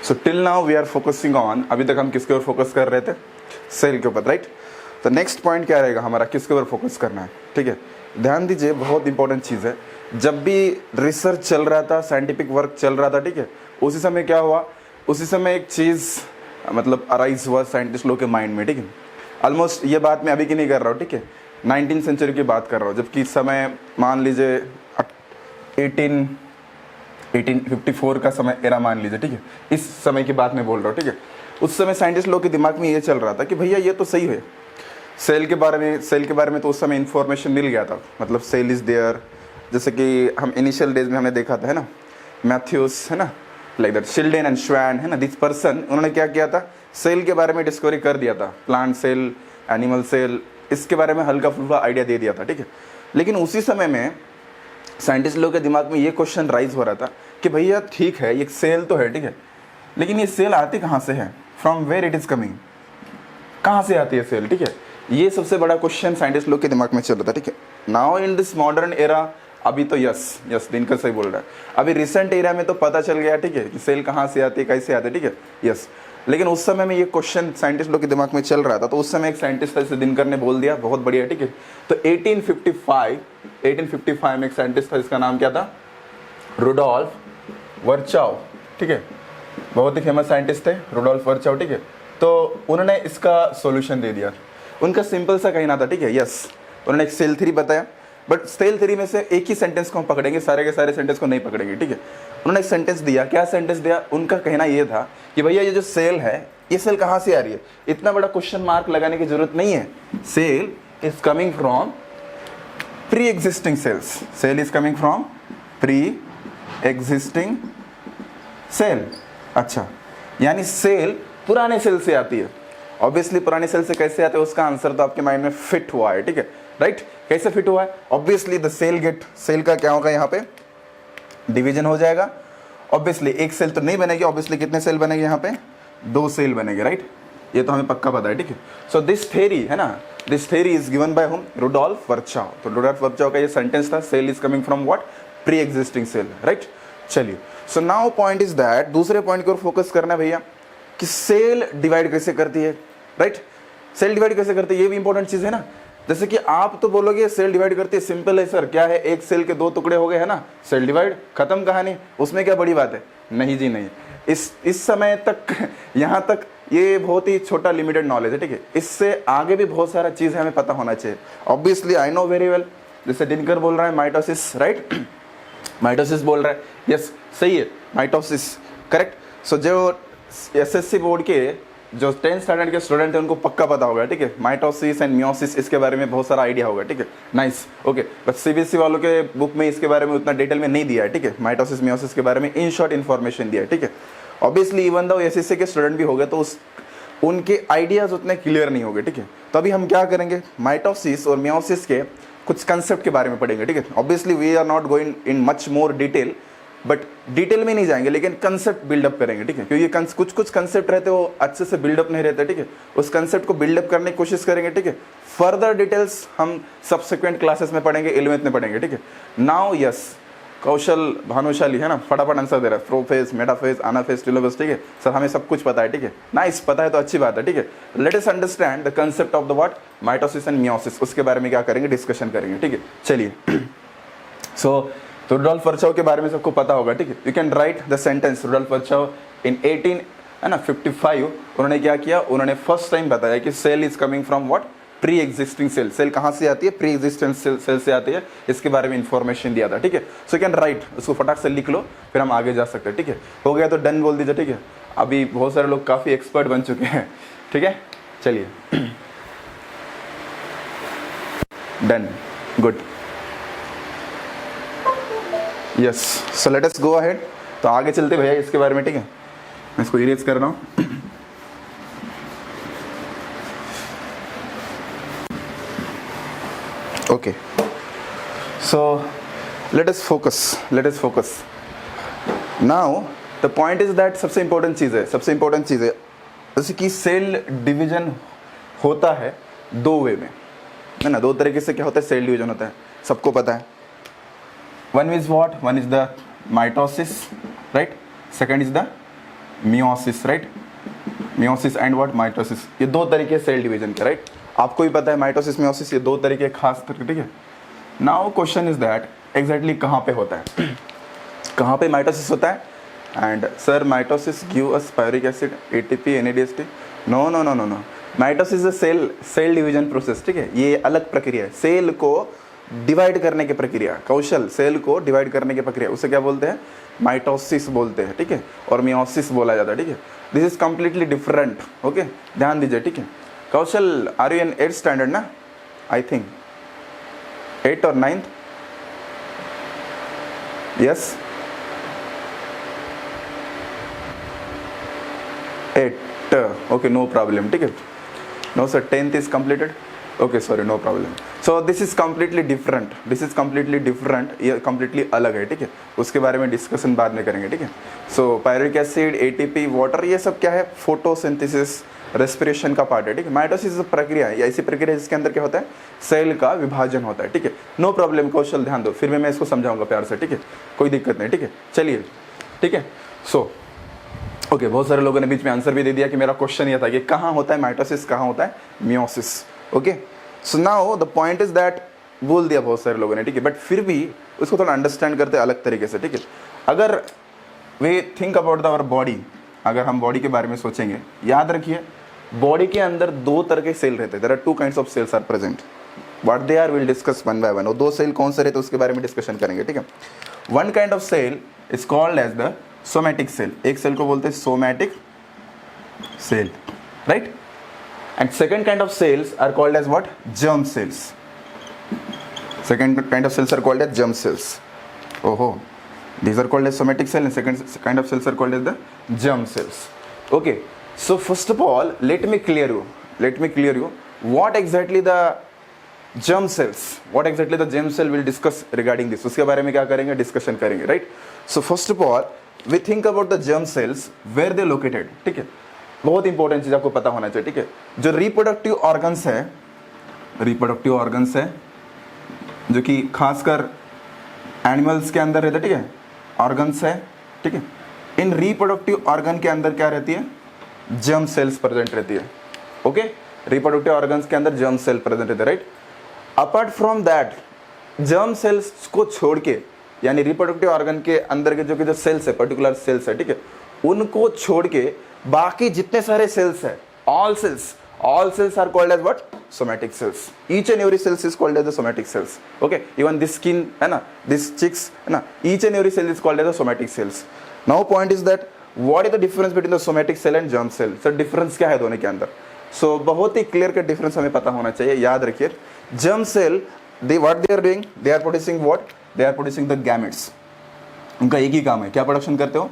So till now we are focusing on, अभी तक हम किसके ऊपर फोकस कर रहे थे, सेल के ऊपर, राइट। तो नेक्स्ट पॉइंट क्या रहेगा हमारा, किसके ऊपर फोकस करना है, ठीक है। ध्यान दीजिए, बहुत इंपॉर्टेंट चीज़ है। जब भी रिसर्च चल रहा था, साइंटिफिक वर्क चल रहा था, ठीक है, उसी समय क्या हुआ, उसी समय एक चीज़ मतलब अराइज हुआ साइंटिस्ट लोग के माइंड में, ठीक है। ऑलमोस्ट ये बात मैं अभी की नहीं कर रहा हूँ, ठीक है, 19th सेंचुरी की बात कर रहा हूँ, जबकि इस समय मान लीजिए 1854 का समय एरा मान लीजिए, ठीक है, इस समय की बात मैं बोल रहा हूँ, ठीक है। उस समय साइंटिस्ट लोग के दिमाग में ये चल रहा था कि भैया ये तो सही है, सेल के बारे में तो उस समय इन्फॉर्मेशन मिल गया था, मतलब सेल इज़ देयर, जैसे कि हम इनिशियल डेज में हमने देखा था, है ना, मैथ्यूस, है ना, लाइक दैट, शिल्डेन एंड श्वैन, है ना, दिस पर्सन, उन्होंने क्या किया था, सेल के बारे में डिस्कवरी कर दिया था, प्लांट सेल, एनिमल सेल, इसके बारे में हल्का फुल्का आइडिया दे दिया था, ठीक है। लेकिन उसी समय में साइंटिस्ट लोग के दिमाग में ये क्वेश्चन राइज हो रहा था कि भैया ठीक है, ये सेल तो है, ठीक है, लेकिन ये सेल आती कहाँ से है, from where it is coming, कहाँ से आती है सेल, ठीक है। ये सबसे बड़ा क्वेश्चन साइंटिस्ट लोग के दिमाग में चल रहा था, ठीक है। Now in this modern era, अभी तो यस दिनकर सही बोल रहा है, अभी रिसेंट एरा में तो पता चल गया, ठीक है, कि सेल कहाँ से आती है, कैसे आती है, ठीक है, यस। लेकिन उस समय में ये क्वेश्चन साइंटिस्ट लोग के दिमाग में चल रहा था, तो उस समय एक साइंटिस्ट था, जैसे दिनकर ने बोल दिया, बहुत बढ़िया, ठीक है। तो 1855 में एक साइंटिस्ट था, जिसका नाम क्या था, रुडोल्फ वर्चाउ, ठीक है, बहुत ही फेमस साइंटिस्ट थे रुडोल्फ वर्चाउ, ठीक है। तो उन्होंने इसका सॉल्यूशन दे दिया। उनका सिंपल सा कहना था, ठीक है, यस, उन्होंने एक सेल थ्योरी बताया, बट सेल थ्योरी में से एक ही सेंटेंस को हम पकड़ेंगे, सारे के सारे सेंटेंस को नहीं पकड़ेंगे, ठीक है। उन्होंने एक सेंटेंस दिया, क्या सेंटेंस दिया, उनका कहना ये था कि भैया ये जो सेल है, ये सेल कहाँ से आ रही है, इतना बड़ा क्वेश्चन मार्क लगाने की जरूरत नहीं है, cell is coming from pre existing cells, cell is coming from pre existing cell. अच्छा, यानी सेल पुराने सेल से आती है। ऑब्वियसली पुराने सेल से कैसे आते हैं, उसका आंसर तो आपके माइंड में फिट हुआ है, ठीक है, राइट। कैसे फिट हुआ है, ऑब्वियसली द सेल का क्या होगा, यहाँ पे डिवीजन हो जाएगा। ऑब्वियसली एक सेल तो नहीं बनेगी, ऑब्वियसली कितने सेल बनेंगे, यहाँ पे 2 सेल बनेंगे, राइट, ये तो हमें पक्का पता है, ठीक है। सो दिस थ्योरी है ना, this theory is given by whom, Rudolf Virchow. तो रुडोल्फ वर्चाउ का ये सेंटेंस था, cell is coming from what, pre existing cell, right. चलिए, so now point is that, दूसरे पॉइंट की ओर फोकस करना है भैया, कि सेल डिवाइड कैसे करती है, राइट। सेल डिवाइड कैसे करती है, ये भी इंपॉर्टेंट चीज है ना। जैसे कि आप तो बोलोगे सेल डिवाइड करती है, सिंपल है सर, क्या है, एक सेल के 2 टुकड़े हो गए, है ना, सेल डिवाइड, खत्म कहानी, उसमें क्या बड़ी बात है। नहीं जी नहीं, इस समय तक यहाँ तक ये बहुत ही छोटा लिमिटेड नॉलेज है, ठीक है। इससे आगे भी बहुत सारा चीज हमें पता होना चाहिए। Obviously I know very well, जैसे दिनकर बोल रहा है माइटोसिस, राइट, माइटोसिस बोल रहा है, यस सही है, माइटोसिस करेक्ट। सो जो एसएससी बोर्ड के जो 10th स्टैंडर्ड के स्टूडेंट हैं, उनको पक्का पता होगा, ठीक है, माइटोसिस एंड मियोसिस, इसके बारे में बहुत सारा आइडिया होगा, ठीक है, नाइस, ओके। बट सीबीएसई वालों के बुक में इसके बारे में उतना डिटेल में नहीं दिया है, ठीक है, माइटोसिस मियोसिस के बारे में इन शॉर्ट इन्फॉर्मेशन दिया है, ठीक है। ऑब्वियसली इवन दो एसएससी के स्टूडेंट भी हो गए, तो उनके आइडियाज उतने क्लियर नहीं हो गए, ठीक है। तो अभी हम क्या करेंगे, माइटोसिस और मियोसिस के कुछ कंसेप्ट के बारे में पढ़ेंगे, ठीक है। Obviously we are not going in much more detail, but detail में नहीं जाएंगे, लेकिन कंसेप्ट बिल्डअप करेंगे, ठीक है, क्योंकि कुछ कंसेप्ट रहते हैं वो अच्छे से बिल्डअप नहीं रहते, ठीक है। उस कंसेप्ट को बिल्डअप करने की कोशिश करेंगे, ठीक है। फर्दर डिटेल्स हम सब्सिक्वेंट क्लासेस में पढ़ेंगे, 11th में पढ़ेंगे, ठीक है। नाउ यस, कौशल भानुशाली है ना, फटाफट आंसर दे रहा है, प्रोफेज, मेटाफेज, एनाफेज, टेलोफेज, ठीक है सर, हमें सब कुछ पता है, ठीक है, नाइस, पता है तो अच्छी बात है, ठीक है। Let us understand the concept of the what, mitosis and meiosis, उसके बारे में क्या करेंगे, डिस्कशन करेंगे, ठीक है। चलिए, सो तो रुडोल्फ वर्चाउ के बारे में सबको पता होगा, ठीक है। You can write the sentence, Rudolf Virchow in 1855 उन्होंने क्या किया, उन्होंने फर्स्ट टाइम बताया कि cell is coming from what, pre existing cell. Cell कहाँ से आती है, प्री एग्जिस्टिंग सेल से आती है, इसके बारे में इंफॉर्मेशन दिया था, ठीक है। सो यू कैन राइट, उसको फटाक से लिख लो, फिर हम आगे जा सकते हैं, ठीक है। हो गया तो डन बोल दीजिए, ठीक है। अभी बहुत सारे लोग काफ़ी एक्सपर्ट बन चुके हैं, ठीक है। चलिए, done, good, yes, so let us go ahead. तो आगे चलते भैया इसके बारे में, ठीक है। मैं इसको इरेज कर रहा हूँ। Okay, so let us focus now. The point is that, सबसे इंपॉर्टेंट चीज़ है, जैसे कि सेल डिवीजन होता है 2 वे में, है ना, 2 तरीके से क्या होता है, सेल डिवीजन होता है, सबको पता है। One is what? One is the mitosis, right? Second is the meiosis, right, meiosis and what, mitosis. ये दो तरीके सेल डिवीजन के, राइट, आपको भी पता है माइटोसिस मियोसिस ये दो तरीके खास करके, ठीक है। Now question is that exactly कहाँ पे होता है कहाँ पे माइटोसिस होता है? And sir mitosis give us pyruvic acid, ATP, NADH. No no no no no, mitosis is cell division process, ठीक है, ये अलग प्रक्रिया है, सेल को डिवाइड करने की प्रक्रिया। कौशल, सेल को डिवाइड करने की प्रक्रिया, उसे क्या बोलते हैं? माइटोसिस बोलते हैं, ठीक है, और मियोसिस बोला जाता है, ठीक है। This is completely different, okay, ध्यान दीजिए, ठीक है। Kaushal, are you in 8th standard ना? आई थिंक 8th और 9th, yes 8, okay, no problem, ठीक है। No sir, 10th is completed, okay, sorry, no problem. So this is completely different, ये completely अलग है, ठीक है, उसके बारे में डिस्कशन बाद में करेंगे, ठीक है। So पायरिक एसिड, एटीपी, वाटर, ये सब क्या है? फोटोसिंथेसिस, रेस्पिरेशन का पार्ट है, ठीक है। माइटोसिस प्रक्रिया है, ऐसी प्रक्रिया जिसके अंदर क्या होता है? सेल का विभाजन होता है, ठीक है। नो प्रॉब्लम कौशल, ध्यान दो, फिर मैं इसको समझाऊंगा प्यार से, ठीक है, कोई दिक्कत नहीं, ठीक है, चलिए, ठीक है। सो ओके, बहुत सारे लोगों ने बीच में आंसर भी दे दिया कि मेरा क्वेश्चन ये था कि कहाँ होता है माइटोसिस, कहाँ होता है meiosis, okay. So now the point is that, बोल दिया बहुत सारे लोगों ने, ठीक है, बट फिर भी उसको थोड़ा अंडरस्टैंड करते हैं अलग तरीके से, ठीक है। अगर वे थिंक अबाउट आवर बॉडी, अगर हम बॉडी के बारे में सोचेंगे, याद रखिए बॉडी के अंदर दो तरह के सेल रहते हैं, there are 2 kinds of cells are present, what they are will discuss one by one. वो दो सेल कौन से रहते हैं उसके बारे में डिस्कशन करेंगे, ठीक है। One kind of cell is called as the somatic cell, एक सेल को बोलते हैं somatic cell, right, and second kind of cells are called as what? Germ cells. Second kind of cells are called as germ cells, ओहो, these are called as somatic cell and second kind of cells are called as the germ cells, okay. So first of all let me clear you what exactly the germ cell will discuss regarding this, उसके बारे में क्या करेंगे? Discussion करेंगे, right. So first of all we think about the germ cells, where they located, ठीक है, बहुत important चीज आपको पता होना चाहिए, ठीक है। जो रिप्रोडक्टिव ऑर्गन्स है जो कि खासकर एनिमल्स के अंदर रहते हैं, ठीक है, ऑर्गन्स है, ठीक है, इन रिप्रोडक्टिव ऑर्गन के अंदर क्या रहती है? जर्म सेल्स प्रेजेंट रहती है, ओके। रिप्रोडक्टिव ऑर्गन्स के अंदर जर्म सेल प्रेजेंट रहते हैं, right. Apart from that, germ cells को छोड़ के, यानी रिप्रोडक्टिव ऑर्गन के अंदर के जो सेल्स है, पर्टिकुलर सेल्स है, ठीक है, उनको छोड़ के बाकी जितने सारे सेल्स है, all cells are called as what? Somatic cells. Each and every cells is called as the somatic cells. Okay. Even this skin, है ना, this chicks, है ना, each and every cell is called as the somatic cells. Now point is that what is the difference between the somatic cell and germ cell? So difference क्या है दोनों के अंदर? So बहुत ही clear cut difference हमें पता होना चाहिए, याद रखिए। Germ cell, what they are doing? They are producing what? They are producing the gametes. उनका एक ही काम है, क्या प्रोडक्शन करते हो?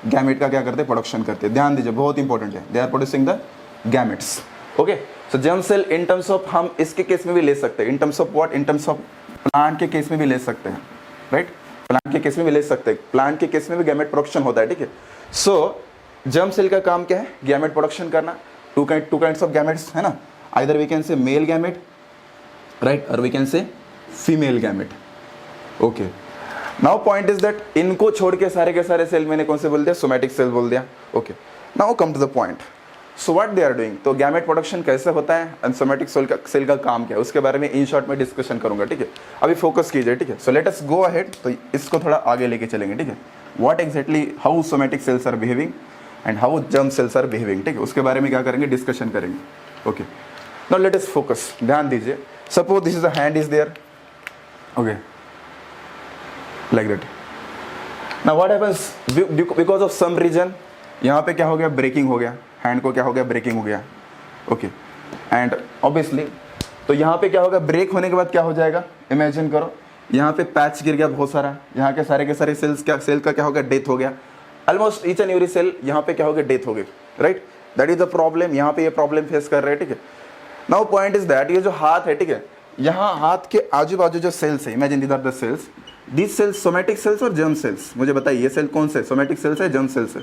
गैमेट का क्या करते हैं? प्रोडक्शन करते हैं। ध्यान दीजिए, बहुत इंपॉर्टेंट है, they are producing the gametes, okay. So germ cell in terms of, हम इसके केस में भी ले सकते हैं, in terms of what? In terms of plant के केस में भी ले सकते हैं, राइट, प्लांट के केस में भी ले सकते हैं, प्लांट के केस में भी गैमेट प्रोडक्शन होता है, ठीक है। सो जर्म सेल का काम क्या है? गैमेट प्रोडक्शन करना। टू काइंड्स ऑफ गैमेट्स है ना, either we can say male gamete, right, और we can say female gamete, okay. Now point is that इनको छोड़ के सारे के सारे सेल मैंने कौन से बोल दिया? सोमैटिक सेल बोल दिया, okay. Now come to the point, so what they are doing, तो गैमेट प्रोडक्शन कैसे होता है एंड सोमैटिक सेल का काम क्या है, उसके बारे में इन शॉर्ट में डिस्कशन करूंगा, ठीक है। अभी फोकस कीजिए, ठीक है। So let us go ahead, तो इसको थोड़ा आगे लेके चलेंगे, ठीक है। What exactly, how somatic cells are behaving and how germ cells are behaving, ठीक है, उसके बारे में क्या करेंगे? डिस्कशन करेंगे, okay. Now let us focus, ध्यान दीजिए। Suppose this is a hand is there, okay, like that. Now what happens, because of some reason यहाँ पे क्या हो गया? ब्रेकिंग हो गया, हैंड को क्या हो गया? ब्रेकिंग हो गया, ओके। एंड ऑब्वियसली तो यहाँ पे क्या होगा? ब्रेक होने के बाद क्या हो जाएगा? इमेजिन करो, यहाँ पे पैच गिर गया बहुत सारा, यहाँ के सारे सेल्स क्या, सेल का क्या हो गया? डेथ हो गया। Almost each and every cell यहाँ पे क्या हो गया? डेथ हो गई, right. That is the problem, यहाँ पे ये प्रॉब्लम फेस कर रहे हैं, ठीक है। नाउ पॉइंट इज दैट, ये जो हाथ है, ठीक है, यहाँ हाथ के आजू बाजू जो सेल्स है, imagine these are the cells, this cells somatic cells और जर्म सेल्स, मुझे बताइए ये सेल कौन से? सोमैटिक सेल्स है, जर्म सेल्स है?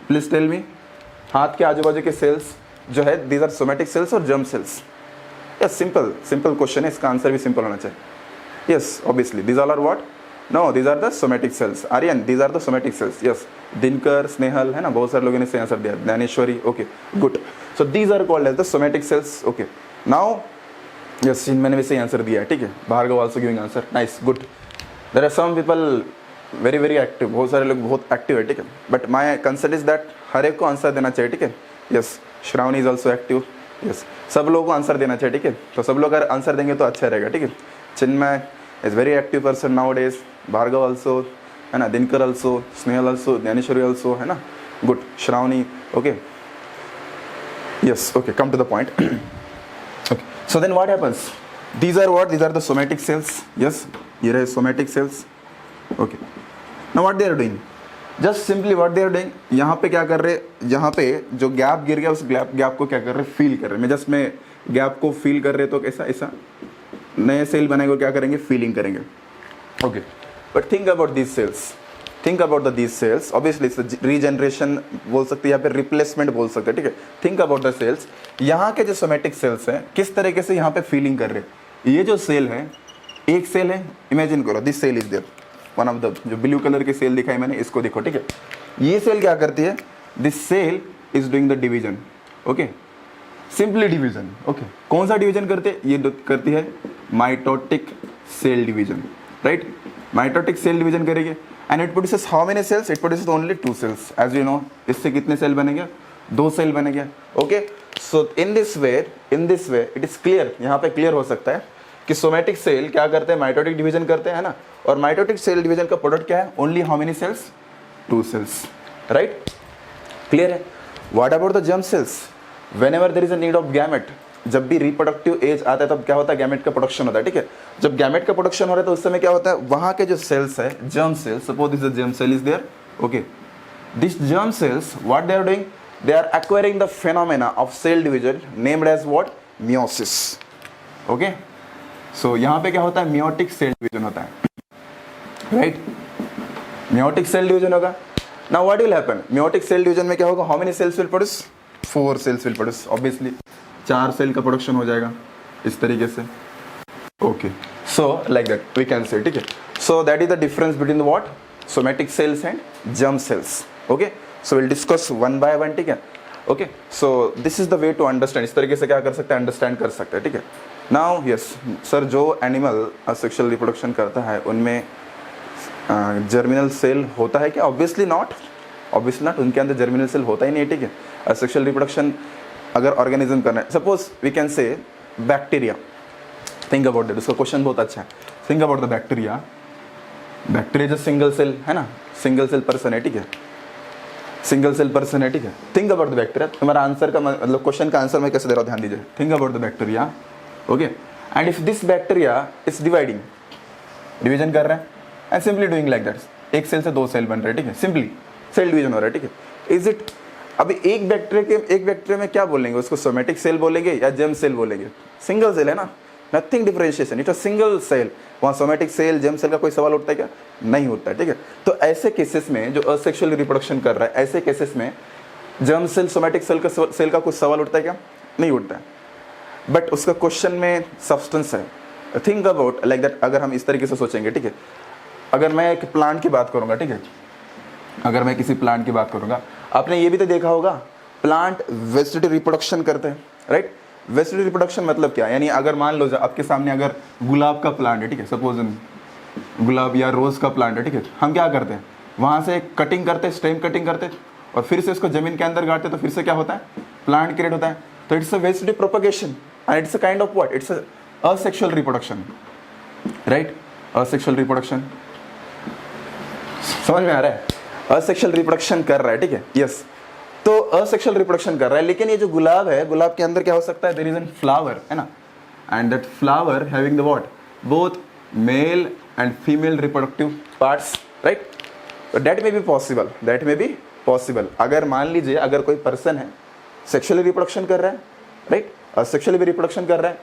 Please tell me. हाथ के आजू बाजू के सेल्स जो है, दीज आर सोमैटिक सेल्स और germ cells? Yes, simple question है, इसका आंसर भी सिंपल होना चाहिए। Yes, obviously these all are what? No, these are the somatic cells. Aryan, these are the somatic cells. Yes, Dinkar, Snehal, है ना, बहुत सारे लोगों ने आंसर दिया. Dnyaneshwari, okay, good. So these are called as the somatic cells. Okay, now yes, मैंने भी सही आंसर दिया है, ठीक है. Bhargav also giving answer, nice, good. There are some people very very active, बहुत सारे लोग बहुत एक्टिव है, ठीक है. But my concern is that हर एक को आंसर देना चाहिए, ठीक है. Yes, Shravani is also active. Yes, सब लोगों को आंसर देना चाहिए, ठीक है. तो सब लोग अगर आंसर देंगे तो अच्छा रहेगा, ठीक है. Chinmay is very active person now days. Bhargav also, है ना, Dinkar also, Snehal also, Dnyaneshwari also, है ना, good. Shravani, okay, yes, okay, come to the point. Okay. So then what happens? These are what? These are the somatic cells. Yes, here are somatic cells. Okay. Now what they are doing? Just simply what they are doing. यहाँ पे क्या कर रहे? यहाँ पे जो gap गिर गया उस गैप को क्या कर रहे? फील कर रहे. मैं जस्ट मैं गैप को फील कर रहे तो कैसा ऐसा नए सेल बनेंगे, क्या करेंगे? फीलिंग करेंगे. Okay. But think about these cells. Think about the these cells. Obviously regeneration बोल सकते हैं या फिर रिप्लेसमेंट बोल सकते हैं, ठीक है. Think about the cells. यहाँ के जो सोमेटिक सेल्स हैं किस तरीके से यहाँ पे फीलिंग कर रहे हैं. ये जो सेल है, एक सेल है, इमेजिन करो this cell is there, one of the जो ब्लू कलर की सेल दिखाई मैंने, इसको देखो, ठीक है. ये सेल क्या करती है? This cell is doing the division. Okay, simply division. Okay, कौन सा डिवीजन करते हैं? ये करती है mitotic cell division, right. Mitotic cell division करेगी. And it produces how many cells? It produces only 2 cells. As you know, इससे कितने सेल बनेंगे? 2 सेल बनेंगे. Okay? So in this way it is clear. यहाँ पे क्लियर हो सकता है कि सोमेटिक सेल क्या करते हैं? माइटोटिक डिवीजन करते हैं, है ना. और माइटोटिक सेल डिवीजन का प्रोडक्ट क्या है? Only how many cells? 2 cells, right. Clear है. What about the germ cells? Whenever there is a need of gamete, जब भी रिप्रोडक्टिव एज आता है तब क्या होता है? गैमेट का प्रोडक्शन होता है, ठीक है. जब गैमेट का प्रोडक्शन हो रहा है तो उस समय क्या होता है? वहां के जो सेल्स है, germ cell, suppose this germ cell is there. Okay, this germ cells what they are doing? They are acquiring the phenomena of cell division named as what? Meiosis. Okay, so यहाँ पे क्या होता है? Meiotic cell division होता है, right. Meiotic cell division होगा. Now what will happen? Meiotic cell division में क्या होगा? How many cells will produce? 4 cells will produce. Obviously 4 cell का प्रोडक्शन हो जाएगा इस तरीके से. Okay, so like that we can say, ठीक है. So that is the difference between the what? Somatic cells and germ cells. Okay, so will discuss one by one, ठीक है. Okay, so this is the way to understand. इस तरीके से क्या कर सकते हैं? अंडरस्टैंड कर सकते हैं, ठीक है. नाउ यस सर, जो एनिमल असेक्सुअल रिप्रोडक्शन करता है उनमें जर्मिनल सेल होता है क्या? Obviously not. उनके अंदर जर्मिनल सेल होता ही नहीं, ठीक है. असेक्सुअल रिप्रोडक्शन अगर ऑर्गेनिज्म करना है, suppose we can say bacteria. Think about that. उसका क्वेश्चन बहुत अच्छा है. Think about the bacteria. Bacteria जो सिंगल सेल है ना, सिंगल सेल पर्सन है, ठीक है. सिंगल सेल पर्सन है, ठीक है. Think about the bacteria. तुम्हारा आंसर का मतलब क्वेश्चन का आंसर मैं कैसे दे रहा हूँ, ध्यान दीजिए. Think about the bacteria. Okay, and if this bacteria is dividing, division कर रहे हैं, and simply doing like that, एक सेल से 2 सेल बन रहे हैं, ठीक है. सिंपली सेल डिवीजन हो रहा है, ठीक है. Is it? अभी एक बैक्टीरिया में क्या बोलेंगे? उसको सोमेटिक सेल बोलेंगे या जर्म सेल बोलेंगे? सिंगल सेल है ना, nothing differentiation, it's a single cell. वहाँ सोमेटिक सेल जर्म सेल का कोई सवाल उठता है क्या? नहीं उठता है, ठीक है. तो ऐसे केसेस में जो असेक्सुअल रिप्रोडक्शन कर रहा है, ऐसे केसेस में जर्म सेल सोमेटिक सेल का कुछ सवाल उठता है क्या? नहीं उठता है. बट उसका क्वेश्चन में सब्सटेंस है. Think about like that. अगर हम इस तरीके से सोचेंगे, ठीक है. अगर मैं एक प्लांट की बात करूँगा, ठीक है, अगर मैं किसी प्लांट की बात करूँगा, आपने ये भी तो देखा होगा प्लांट वेजिटेटिव रिप्रोडक्शन करते हैं, राइट. वेजिटेटिव रिप्रोडक्शन मतलब क्या? यानी अगर मान लो आपके सामने अगर गुलाब का प्लांट है, ठीक है, सपोज गुलाब या रोज़ का प्लांट है, ठीक है, हम क्या करते हैं? वहाँ से कटिंग करते हैं, स्टेम कटिंग करते हैं और फिर से इसको ज़मीन के अंदर गाड़ते हैं, तो फिर से क्या होता है? प्लांट क्रिएट होता है. तो it's a vegetative propagation and it's a kind of what? It's asexual reproduction, right. Asexual reproduction समझ में आ रहा है? असेक्सुअल रिप्रोडक्शन कर रहा है, ठीक है. यस, तो असेक्सुअल रिप्रोडक्शन कर रहा है. लेकिन ये जो गुलाब है, गुलाब के अंदर क्या हो सकता है? देयर इज एन फ्लावर, है ना, and that flower having the what? Both male and female reproductive parts, right. That may be possible, that may be possible. अगर मान लीजिए अगर कोई पर्सन है सेक्सुअली रिप्रोडक्शन कर रहा है, राइट, असेक्सुअली भी रिप्रोडक्शन कर रहा है,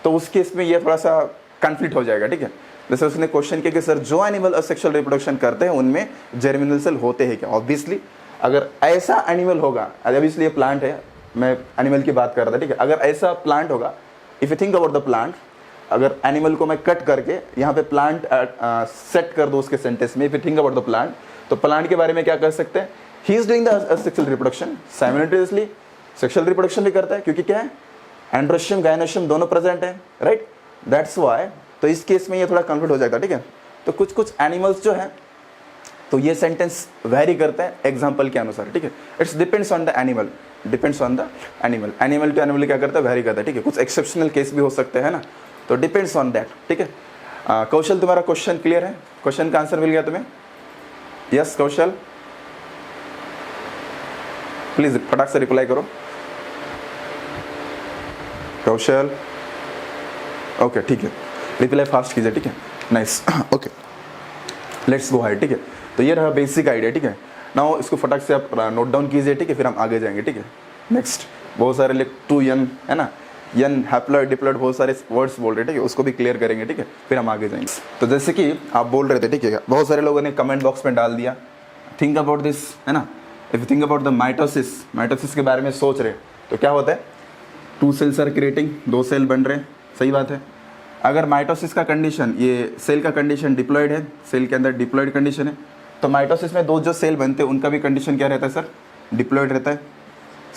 तो उस केस में ये थोड़ा सा कन्फ्लिक्ट हो जाएगा, ठीक है. जैसे उसने क्वेश्चन किया कि सर जो एनिमल असेक्सुअल रिप्रोडक्शन करते हैं उनमें जर्मिनल सेल होते हैं क्या? ऑब्वियसली अगर ऐसा एनिमल होगा, ऑब्वियसली ये प्लांट है, मैं एनिमल की बात कर रहा था, ठीक है. अगर ऐसा प्लांट होगा, if you think about the plant, अगर एनिमल को मैं कट करके यहाँ पे प्लांट सेट कर दो उसके सेंटेंस में, फिर थिंक अबाउट द प्लांट, तो प्लांट के बारे में क्या कर सकते हैं, he is doing the sexual reproduction, simultaneously sexual reproduction भी करता है, क्योंकि क्या है, एंड्रोशियम गायनोशियम दोनों प्रेजेंट है, राइट, दैट्स व्हाई। तो इस केस में ये थोड़ा कंफ्यूज हो जाता है, ठीक है। तो कुछ कुछ एनिमल्स जो है तो ये सेंटेंस वेरी करता है एग्जाम्पल के अनुसार, ठीक है। It's depends on the animal, depends on the animal, animal to animal क्या करता है, वेरी करता है, ठीक है। कुछ एक्सेप्शनल केस भी हो सकते हैं ना, तो डिपेंड्स ऑन दैट, ठीक है। कौशल तुम्हारा क्वेश्चन क्लियर है, क्वेश्चन का आंसर मिल गया तुम्हें? यस कौशल, प्लीज फटाक से रिप्लाई करो कौशल। ओके ठीक है, रिप्लाई फास्ट कीजिए, ठीक है, nice, okay let's go hide, ठीक है। तो ये रहा बेसिक आइडिया, ठीक है। नाउ इसको फटाक से आप नोट डाउन कीजिए, ठीक है, फिर हम आगे जाएंगे, ठीक है। नेक्स्ट बहुत सारे लाइक 2n है ना, यन हैप्लॉइड डिप्लॉइड बहुत सारे वर्ड्स बोल रहे थे, ठीक है, उसको भी क्लियर करेंगे, ठीक है, फिर हम आगे जाएंगे। तो जैसे कि आप बोल रहे थे, ठीक है, बहुत सारे लोगों ने कमेंट बॉक्स में डाल दिया, थिंक अबाउट दिस, है ना, if you think about the mitosis, mitosis के बारे में सोच रहे तो क्या होता है, 2 सेल्स आर क्रिएटिंग, 2 सेल बन रहे, सही बात है। अगर माइटोसिस का कंडीशन, ये सेल का कंडीशन डिप्लॉइड है, सेल के अंदर डिप्लॉइड कंडीशन है, तो माइटोसिस में 2 जो सेल बनते हैं उनका भी कंडीशन क्या रहता है सर, डिप्लॉइड रहता है,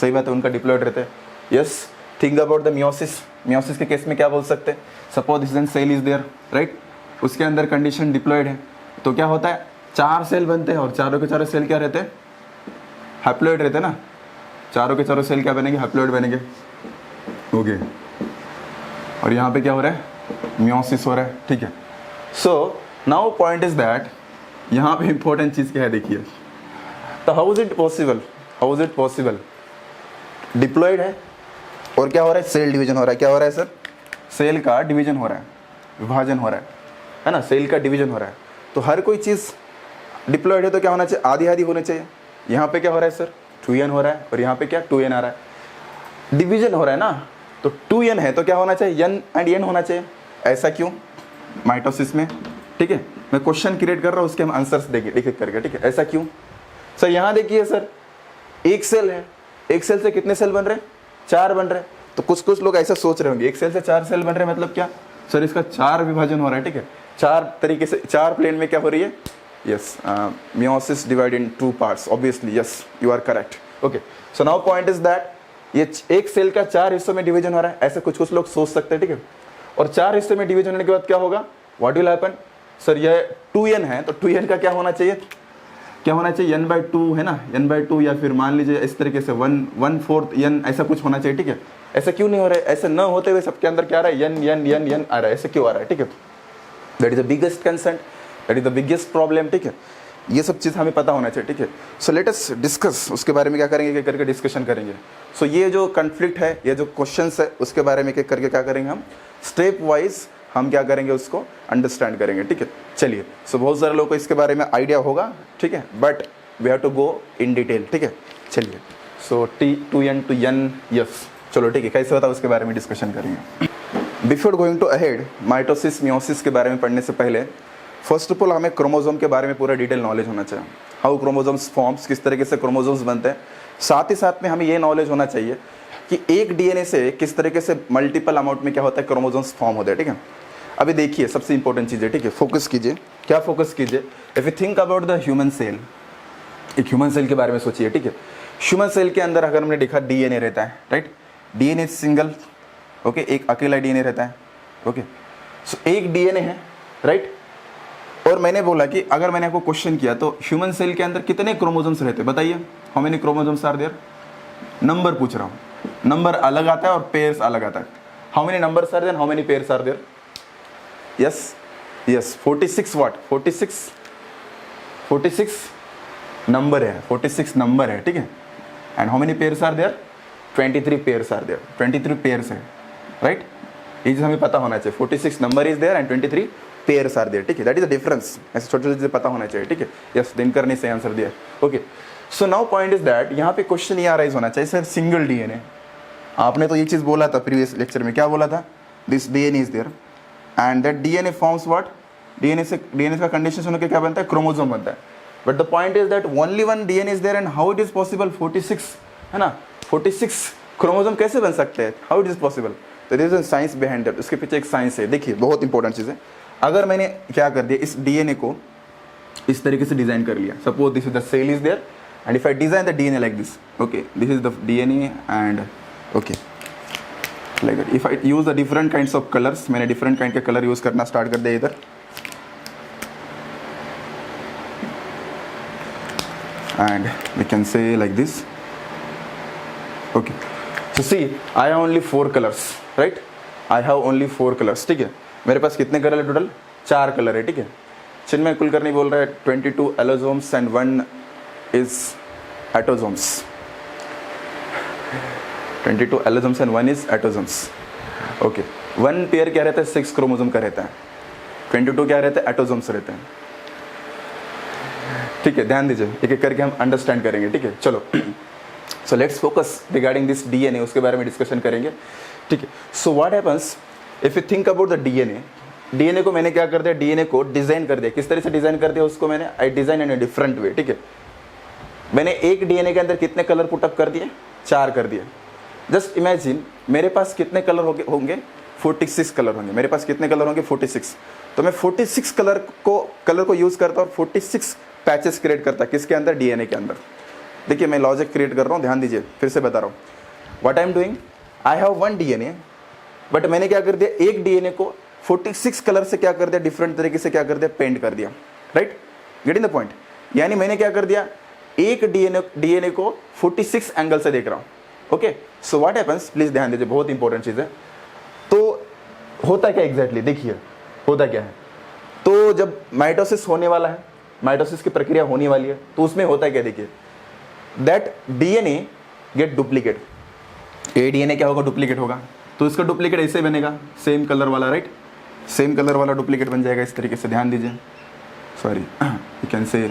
सही बात है, उनका डिप्लॉइड रहता है। Yes, think about the meiosis, meiosis के केस में क्या बोल सकते हैं, suppose this cell is there, right, उसके अंदर कंडीशन डिप्लॉइड है, तो क्या होता है, 4 सेल बनते हैं और चारों के चारों सेल क्या रहते हैं, हैप्लॉइड रहते हैं ना, चारों के चारों सेल क्या बनेंगे, हैप्लॉइड बनेंगे, ओके। और यहाँ पे क्या हो रहा है, मियोसिस हो रहा है, ठीक है। सो नाउ पॉइंट इज दैट, यहाँ पे इंपॉर्टेंट चीज क्या है देखिए, तो how is it possible, how is it possible, diploid है और क्या हो रहा है, सेल डिवीजन हो रहा है, क्या हो रहा है सर, सेल का डिवीजन हो रहा है, विभाजन हो रहा है ना, सेल का डिवीजन हो रहा है। तो हर कोई चीज डिप्लॉइड है तो क्या होना चाहिए, आधी आधी होनी चाहिए। यहाँ पे क्या हो रहा है सर, 2n हो रहा है और यहाँ पे क्या 2n आ रहा है, डिवीजन हो रहा है ना, तो 2n है तो क्या होना चाहिए, n एंड n होना चाहिए। ऐसा क्यों माइटोसिस में, ठीक है, मैं क्वेश्चन क्रिएट कर रहा हूँ, उसके हम आंसर्स देखिए लिख करके, ठीक है, ऐसा क्यों सर। यहाँ देखिए सर, एक सेल है, एक सेल से कितने सेल बन रहे, 4 बन रहे। तो कुछ कुछ लोग ऐसा सोच रहे होंगे, एक सेल से 4 सेल बन रहे मतलब क्या सर, इसका 4 विभाजन हो रहा है, ठीक है, 4 तरीके से, 4 प्लेन में क्या हो रही है, yes, meiosis divide in 2 parts, obviously, yes you are correct, okay. So now point is that, ये एक सेल का 4 हिस्सों में डिवीजन हो रहा है, ऐसे कुछ कुछ लोग सोच सकते हैं, ठीक है। और 4 हिस्से में डिवीजन होने के बाद क्या होगा, व्हाट विल हैपन सर, ये 2n है तो 2n का क्या होना चाहिए, क्या होना चाहिए, n/2 है ना, n/2 या फिर मान लीजिए इस तरीके से 1/4 n, ऐसा कुछ होना चाहिए, ठीक है। ऐसा क्यों नहीं हो रहा है, ऐसे न होते हुए सबके अंदर क्या आ रहा है, n आ रहा है, ऐसे क्यों आ रहा है, ठीक है। That is the biggest concern, that is the biggest problem, ठीक है। ये सब चीज़ हमें पता होना चाहिए, ठीक है। सो लेट अस डिस्कस, उसके बारे में क्या करेंगे, क्या करके डिस्कशन करेंगे। सो ये जो कन्फ्लिक्ट है, ये जो क्वेश्चंस है, उसके बारे में क्या करके क्या करेंगे हम, स्टेप वाइज हम क्या करेंगे, उसको अंडरस्टैंड करेंगे, ठीक है। चलिए, सो बहुत सारे लोगों को इसके बारे में आइडिया होगा, ठीक है, but we have to go in detail, ठीक है। चलिए, सो T2n to n, यस, चलो ठीक है, कैसे होता है उसके बारे में डिस्कशन करेंगे। Before going to ahead, mitosis meiosis के बारे में पढ़ने से पहले फर्स्ट ऑफ ऑल हमें क्रोमोसोम के बारे में पूरा डिटेल नॉलेज होना चाहिए, हाउ क्रोमोसोम्स फॉर्म्स, किस तरीके से क्रोमोसोम्स बनते हैं। साथ ही साथ में हमें ये नॉलेज होना चाहिए कि एक डीएनए से किस तरीके से मल्टीपल अमाउंट में क्या होता है, क्रोमोसोम्स फॉर्म होते हैं, ठीक है। अभी देखिए सबसे इंपॉर्टेंट चीज़ है, ठीक है, फोकस कीजिए, क्या फोकस कीजिए, if you think about the human cell, एक ह्यूमन सेल के बारे में सोचिए, ठीक है। ह्यूमन सेल के अंदर अगर हमने देखा डीएनए रहता है, राइट, डीएनए सिंगल, ओके, एक अकेला डीएनए रहता है, ओके। सो एक डीएनए है, राइट, और मैंने बोला कि अगर मैंने आपको क्वेश्चन किया तो ह्यूमन सेल के अंदर कितने क्रोमोसोम्स रहते हैं, बताइए, how many chromosomes are there, number पूछ रहा हूँ, नंबर अलग आता है और पेयर्स अलग आता है, how many numbers are there, how many pairs are there, yes yes 46 what 46 number है, 46 नंबर है, ठीक है। And how many pairs are there, 23 pairs are there, 23 pairs है, राइट, ये चीज हमें पता होना चाहिए, 46 number is there and 23 pairs are there, ठीक है, दैट इज द डिफरेंस, ऐसे छोटे छोटे चीजें पता होना चाहिए, ठीक है। यस, दिनकर ने सही आंसर दिया, okay. So now point is that, यहाँ पे क्वेश्चन ये अराइज होना चाहिए, सर सिंगल डीएनए, आपने तो ये चीज बोला था प्रीवियस लेक्चर में, क्या बोला था, this DNA is there and that DNA forms what, DNA का कंडीशन सुन के क्या बनता है, क्रोमोसोम बनता है। But the point is that only one DNA is there and how it is possible, 46 है ना, 46 क्रोमोसोम कैसे बन सकते हैं, हाउ इट इज पॉसिबल, तो this is science behind that, उसके पीछे एक साइंस है। देखिए बहुत इंपॉर्टेंट चीज़ है। अगर मैंने क्या कर दिया, इस डीएनए को इस तरीके से डिज़ाइन कर लिया, suppose this is the cell is there and if I design the DNA like this, okay this is the DNA and okay like that. If I use the different kinds of colours, मैंने different kind के colour use करना start कर दिया इधर, and we can say like this, okay so see I have only 4 colors, right? I have only 4 colors, ठीक है। मेरे पास कितने कलर है टोटल? 4 कलर है, ठीक है। चिन्मय कुलकर्णी बोल रहा है 22 allosomes and 1 is autosomes, 22 allosomes and 1 is autosomes, okay. 1 pair क्या रहता है? 6 क्रोमोसोम का रहता है, 22 क्या रहता है? एटोसोम्स रहते हैं, ठीक है। ध्यान दीजिए, एक एक करके हम अंडरस्टैंड करेंगे, ठीक है। चलो सो let's focus regarding this DNA, उसके बारे में डिस्कशन करेंगे, ठीक है। So what happens if you think about the DNA, DNA को मैंने क्या कर दिया, डीएनए को डिजाइन कर दिया। किस तरह से डिजाइन कर दिया उसको मैंने? आई design in a different way, ठीक है। मैंने एक डीएनए के अंदर कितने कलर पुटअप कर दिए? 4 कर दिए। जस्ट इमेजिन मेरे पास कितने कलर होंगे? 46 कलर होंगे। मेरे पास कितने कलर होंगे? 46। तो मैं 46 कलर को यूज करता और 46 पैचेस क्रिएट करता, किसके अंदर? डीएनए के अंदर। देखिए मैं लॉजिक क्रिएट कर रहा हूँ, ध्यान दीजिए, फिर से बता रहा हूँ। What I am doing, I have 1 DNA, but मैंने क्या कर दिया, एक डीएनए को 46 कलर से क्या कर दिया, डिफरेंट तरीके से क्या कर दिया, पेंट कर दिया, राइट? Getting the point? यानी मैंने क्या कर दिया, एक डीएनए को 46 एंगल से देख रहा हूँ, okay. So what happens, please ध्यान दीजिए, बहुत इंपॉर्टेंट चीज है। तो होता क्या एग्जैक्टली, देखिए होता क्या है। तो जब माइटोसिस होने वाला है, माइटोसिस की प्रक्रिया होने वाली है, तो उसमें होता है क्या, देखिए that DNA get duplicate. A DNA क्या होगा, डुप्लीकेट होगा। तो इसका डुप्लीकेट ऐसे बनेगा, सेम कलर वाला, राइट? सेम कलर वाला डुप्लीकेट बन जाएगा इस तरीके से, ध्यान दीजिए, सॉरी यू कैन से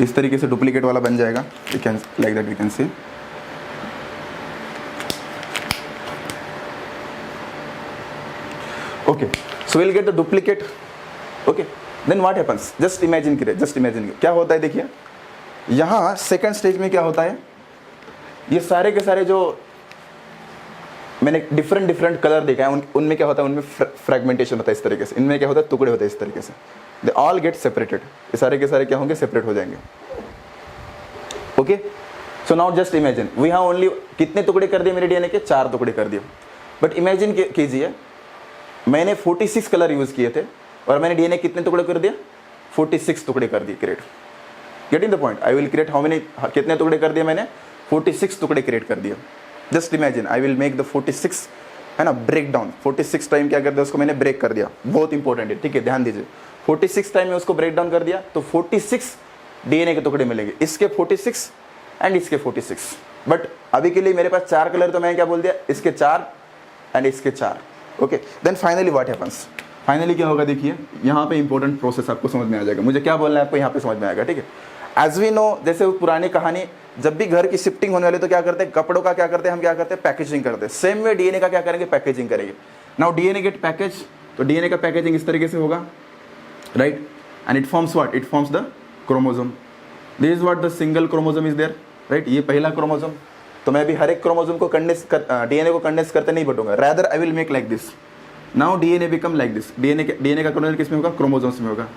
इस तरीके से डुप्लीकेट वाला बन जाएगा, you can like that, you can say okay. So will get the duplicate, okay. Then what happens, just imagine क्या होता है। देखिए यहाँ सेकंड स्टेज में क्या होता है, ये सारे के सारे जो मैंने डिफरेंट कलर देखा है, उनमें क्या होता है, उनमें फ्रेगमेंटेशन होता है इस तरीके से, इनमें क्या होता है, टुकड़े होते हैं इस तरीके से, दे ऑल गेट सेपरेटेड। ये सारे के सारे क्या होंगे, सेपरेट हो जाएंगे, okay. So now just imagine we have only, कितने टुकड़े कर दिए मेरे डीएनए के? 4 टुकड़े कर दिए। बट इमेजिन कीजिए मैंने 46 कलर यूज किए थे और मैंने डीएनए कितने टुकड़े कर दिया? 46 टुकड़े कर दिए create. Getting the point? I will create how many, कितने टुकड़े कर दिए मैंने? 46 टुकड़े क्रिएट कर दिए। Just imagine I will make the 46, है ना, ब्रेक डाउन। 46 टाइम क्या कर दिया, उसको मैंने ब्रेक कर दिया, बहुत इंपॉर्टेंट है, ठीक है, ध्यान दीजिए। 46 टाइम में उसको ब्रेक डाउन कर दिया तो 46 डीएनए के टुकड़े मिलेंगे, इसके 46 एंड इसके 46। बट अभी के लिए मेरे पास 4 कलर, तो मैंने क्या बोल दिया, इसके 4 एंड इसके 4, okay. Then finally what happens, finally क्या होगा, देखिए यहाँ पे इंपॉर्टेंट प्रोसेस आपको समझ में आ जाएगा। मुझे क्या बोलना है आपको, यहाँ पे समझ में आएगा, ठीक है। एज वी नो, जैसे वो पुरानी कहानी, जब भी घर की शिफ्टिंग होने वाली तो क्या करते हैं, कपड़ों का क्या करते हैं, हम क्या करते हैं, पैकेजिंग करते हैं। सेम वे डीएनए का क्या करेंगे, पैकेजिंग करेंगे। नाउ डीएनए गेट पैकेज, तो डीएनए का पैकेजिंग इस तरीके से होगा, right? And it forms what, it forms the chromosome. This is what the single chromosome is there, right? ये पहला क्रोमोसोम। तो मैं भी हर एक क्रोमोसोम को डीएनए को कंडेंस करते नहीं बटूंगा, rather I will make like this. Now DNA become like this. DNA का कन्वर्जन किस में होगा, क्रोमोसोम्स में होगा।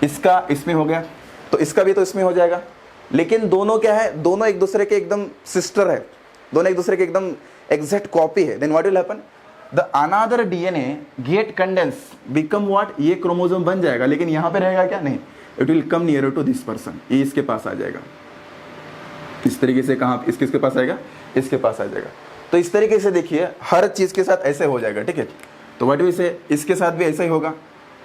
इसका इसमें हो गया तो इसका भी तो इसमें हो जाएगा। लेकिन दोनों क्या है, दोनों एक दूसरे के एकदम सिस्टर है, दोनों एक दूसरे के एकदम एग्जैक्ट कॉपी है। Then what will happen, the another DNA get condense become what, ये क्रोमोसोम बन जाएगा, लेकिन यहाँ पे रहेगा क्या, नहीं, it will come near to this person, ये इसके पास आ जाएगा इस तरीके से। कहाँ, इसके पास आएगा, इसके पास आ जाएगा। तो इस तरीके से देखिए हर चीज के साथ ऐसे हो जाएगा, ठीक है। तो व्हाट वी से, इसके साथ भी ऐसा ही होगा।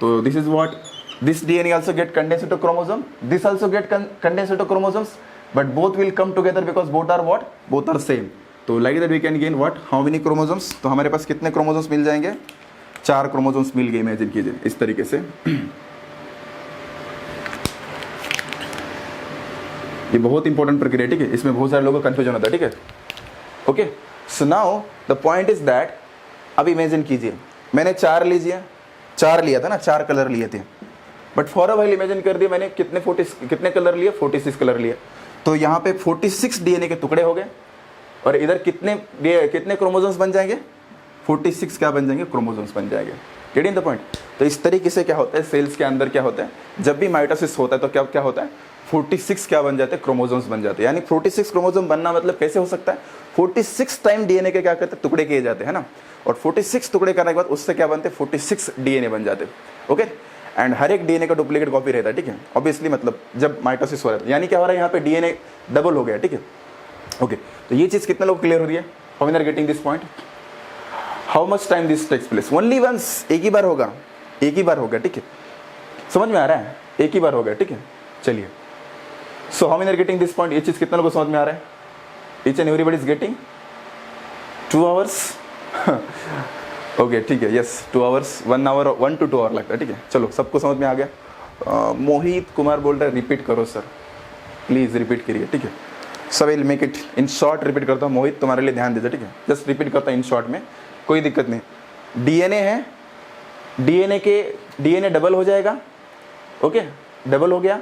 तो this is what, this DNA also get condensed into chromosome, this also get condensed into chromosomes, but both will come together because both are what, both are same. तो like that we can gain what, how many chromosomes? तो हमारे पास कितने chromosomes मिल जाएंगे? 4 chromosomes मिल गए, imagine कीजिए इस तरीके से। ये बहुत इंपॉर्टेंट प्रक्रिया, ठीक है, इसमें बहुत सारे लोगों को कंफ्यूजन होता है, ठीक है, okay. So now the point is that, अब इमेजिन कीजिए मैंने 4 लिया था ना, 4 कलर लिए थे, but for a while imagine कर दिया मैंने कितने कलर लिए, 46 कलर लिए। तो यहाँ पे 46 डीएनए के टुकड़े हो गए और इधर कितने क्रोमोसोम्स बन जाएंगे, 46 क्या बन जाएंगे, क्रोमोसोम्स बन जाएंगे। Getting the point. तो इस तरीके से क्या होता है, सेल्स के अंदर क्या होता है, जब भी माइटोसिस होता है तो क्या क्या होता है, 46 क्या बन जाते हैं, क्रोमोसोम्स बन जाते हैं। यानी 46 क्रोमोसोम बनना मतलब कैसे हो सकता है, 46 टाइम डीएनए के क्या करते हैं, टुकड़े किए जाते हैं ना, और 46 टुकड़े करने के बाद उससे क्या बनते हैं, 46 डीएनए बन जाते हैं। ओके, एंड हर एक डीएनए का डुप्लीकेट कॉपी रहता है, ठीक है, ऑब्वियसली, मतलब जब माइटोसिस हो रहा है, यानी क्या हो रहा है, यहाँ पे डीएनए डबल हो गया, ठीक है। ओके, तो ये चीज़ कितने लोग क्लियर हो रही है, how many are getting this point, how much time this takes place, only once, एक ही बार होगा, एक ही बार होगा, ठीक है, समझ में आ रहा है, एक ही बार होगा, ठीक है। चलिए, so how many are getting this point, ये चीज़ कितने लोगों को समझ में आ रहा है, each and everybody is getting 2 hours okay, ठीक है, yes 2 hours, 1 hour, 1 to 2 hour लगता है, ठीक है। चलो, सबको समझ में आ गया। मोहित कुमार बोल रहे हैं रिपीट करो सर, प्लीज़ रिपीट करिए, ठीक है। सब will make it in short, repeat करता हूँ मोहित, तुम्हारे लिए ध्यान दीजिए, ठीक है, जस्ट रिपीट करता हूँ इन शॉर्ट में, कोई दिक्कत नहीं। डीएनए है, डीएनए डबल हो जाएगा, ओके, डबल हो गया,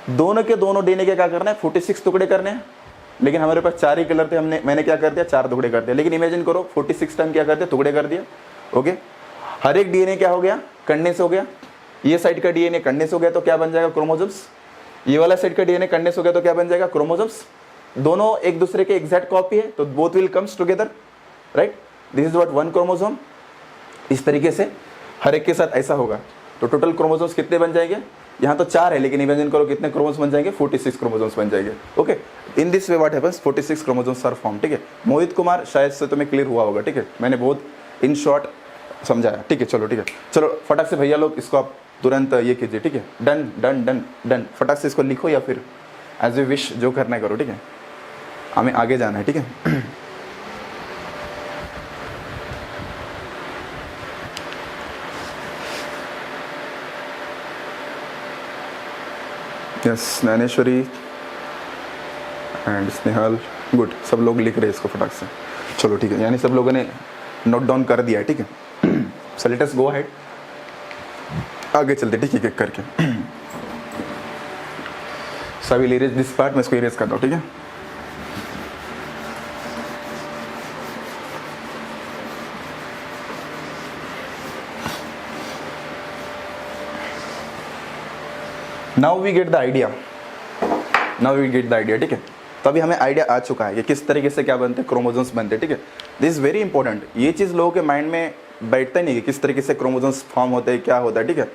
दोनों के दोनों डीएनए के क्या करना है, 46 टुकड़े करने हैं, लेकिन हमारे पास 4 ही कलर थे, मैंने क्या कर दिया, 4 टुकड़े कर दिया, लेकिन इमेजिन करो 46 टाइम क्या कर दिया, टुकड़े कर दिया। ओके, हर एक डीएनए क्या हो गया, कंडेंस हो गया, ये साइड का डीएनए कंडेंस हो गया तो क्या बन जाएगा, क्रोमोसोम्स, ये वाला साइड का डीएनए कंडेंस हो गया तो क्या बन जाएगा, क्रोमोसोम्स, दोनों एक दूसरे के एग्जैक्ट कॉपी है तो both will comes together, right, this is what 1 chromosome. इस तरीके से हर एक के साथ ऐसा होगा, तो टोटल क्रोमोसोम्स कितने बन जाएंगे, यहाँ तो 4 है, लेकिन इमेजिन करो कितने क्रोमोसोम्स बन जाएंगे, 46 क्रोमोसोम्स बन जाएंगे। Okay, in this way what happens, 46 chromosomes are form, ठीक है। मोहित कुमार, शायद से तुम्हें क्लियर हुआ होगा, ठीक है, मैंने बहुत इन शॉर्ट समझाया, ठीक है। चलो, ठीक है, चलो फटाक से भैया लोग इसको आप तुरंत ये कीजिए, ठीक है, डन डन डन डन, फटाक से इसको लिखो या फिर एज ए विश जो करना है करो, ठीक है, हमें आगे जाना है, ठीक है। Yes, Dnyaneshwari and Snehal, good, सब लोग लिख रहे हैं इसको फटाक से। चलो, ठीक है, यानी सब लोगों ने नोट डाउन कर दिया है, ठीक है। So let us go ahead, आगे चलते, ठीक है, करके। So I will erase this part, मैं इसको इरेज करता हूँ, ठीक है। Now we get the idea, ठीक है। तो अभी हमें आइडिया आ चुका है कि किस तरीके से क्या बनते हैं, क्रोमोसोम्स बनते हैं, ठीक है। दिस इज वेरी इंपॉर्टेंट, ये चीज़ लोगों के माइंड में बैठता ही नहीं कि किस तरीके से क्रोमोसोम्स फॉर्म होते हैं, क्या होता है, ठीक है।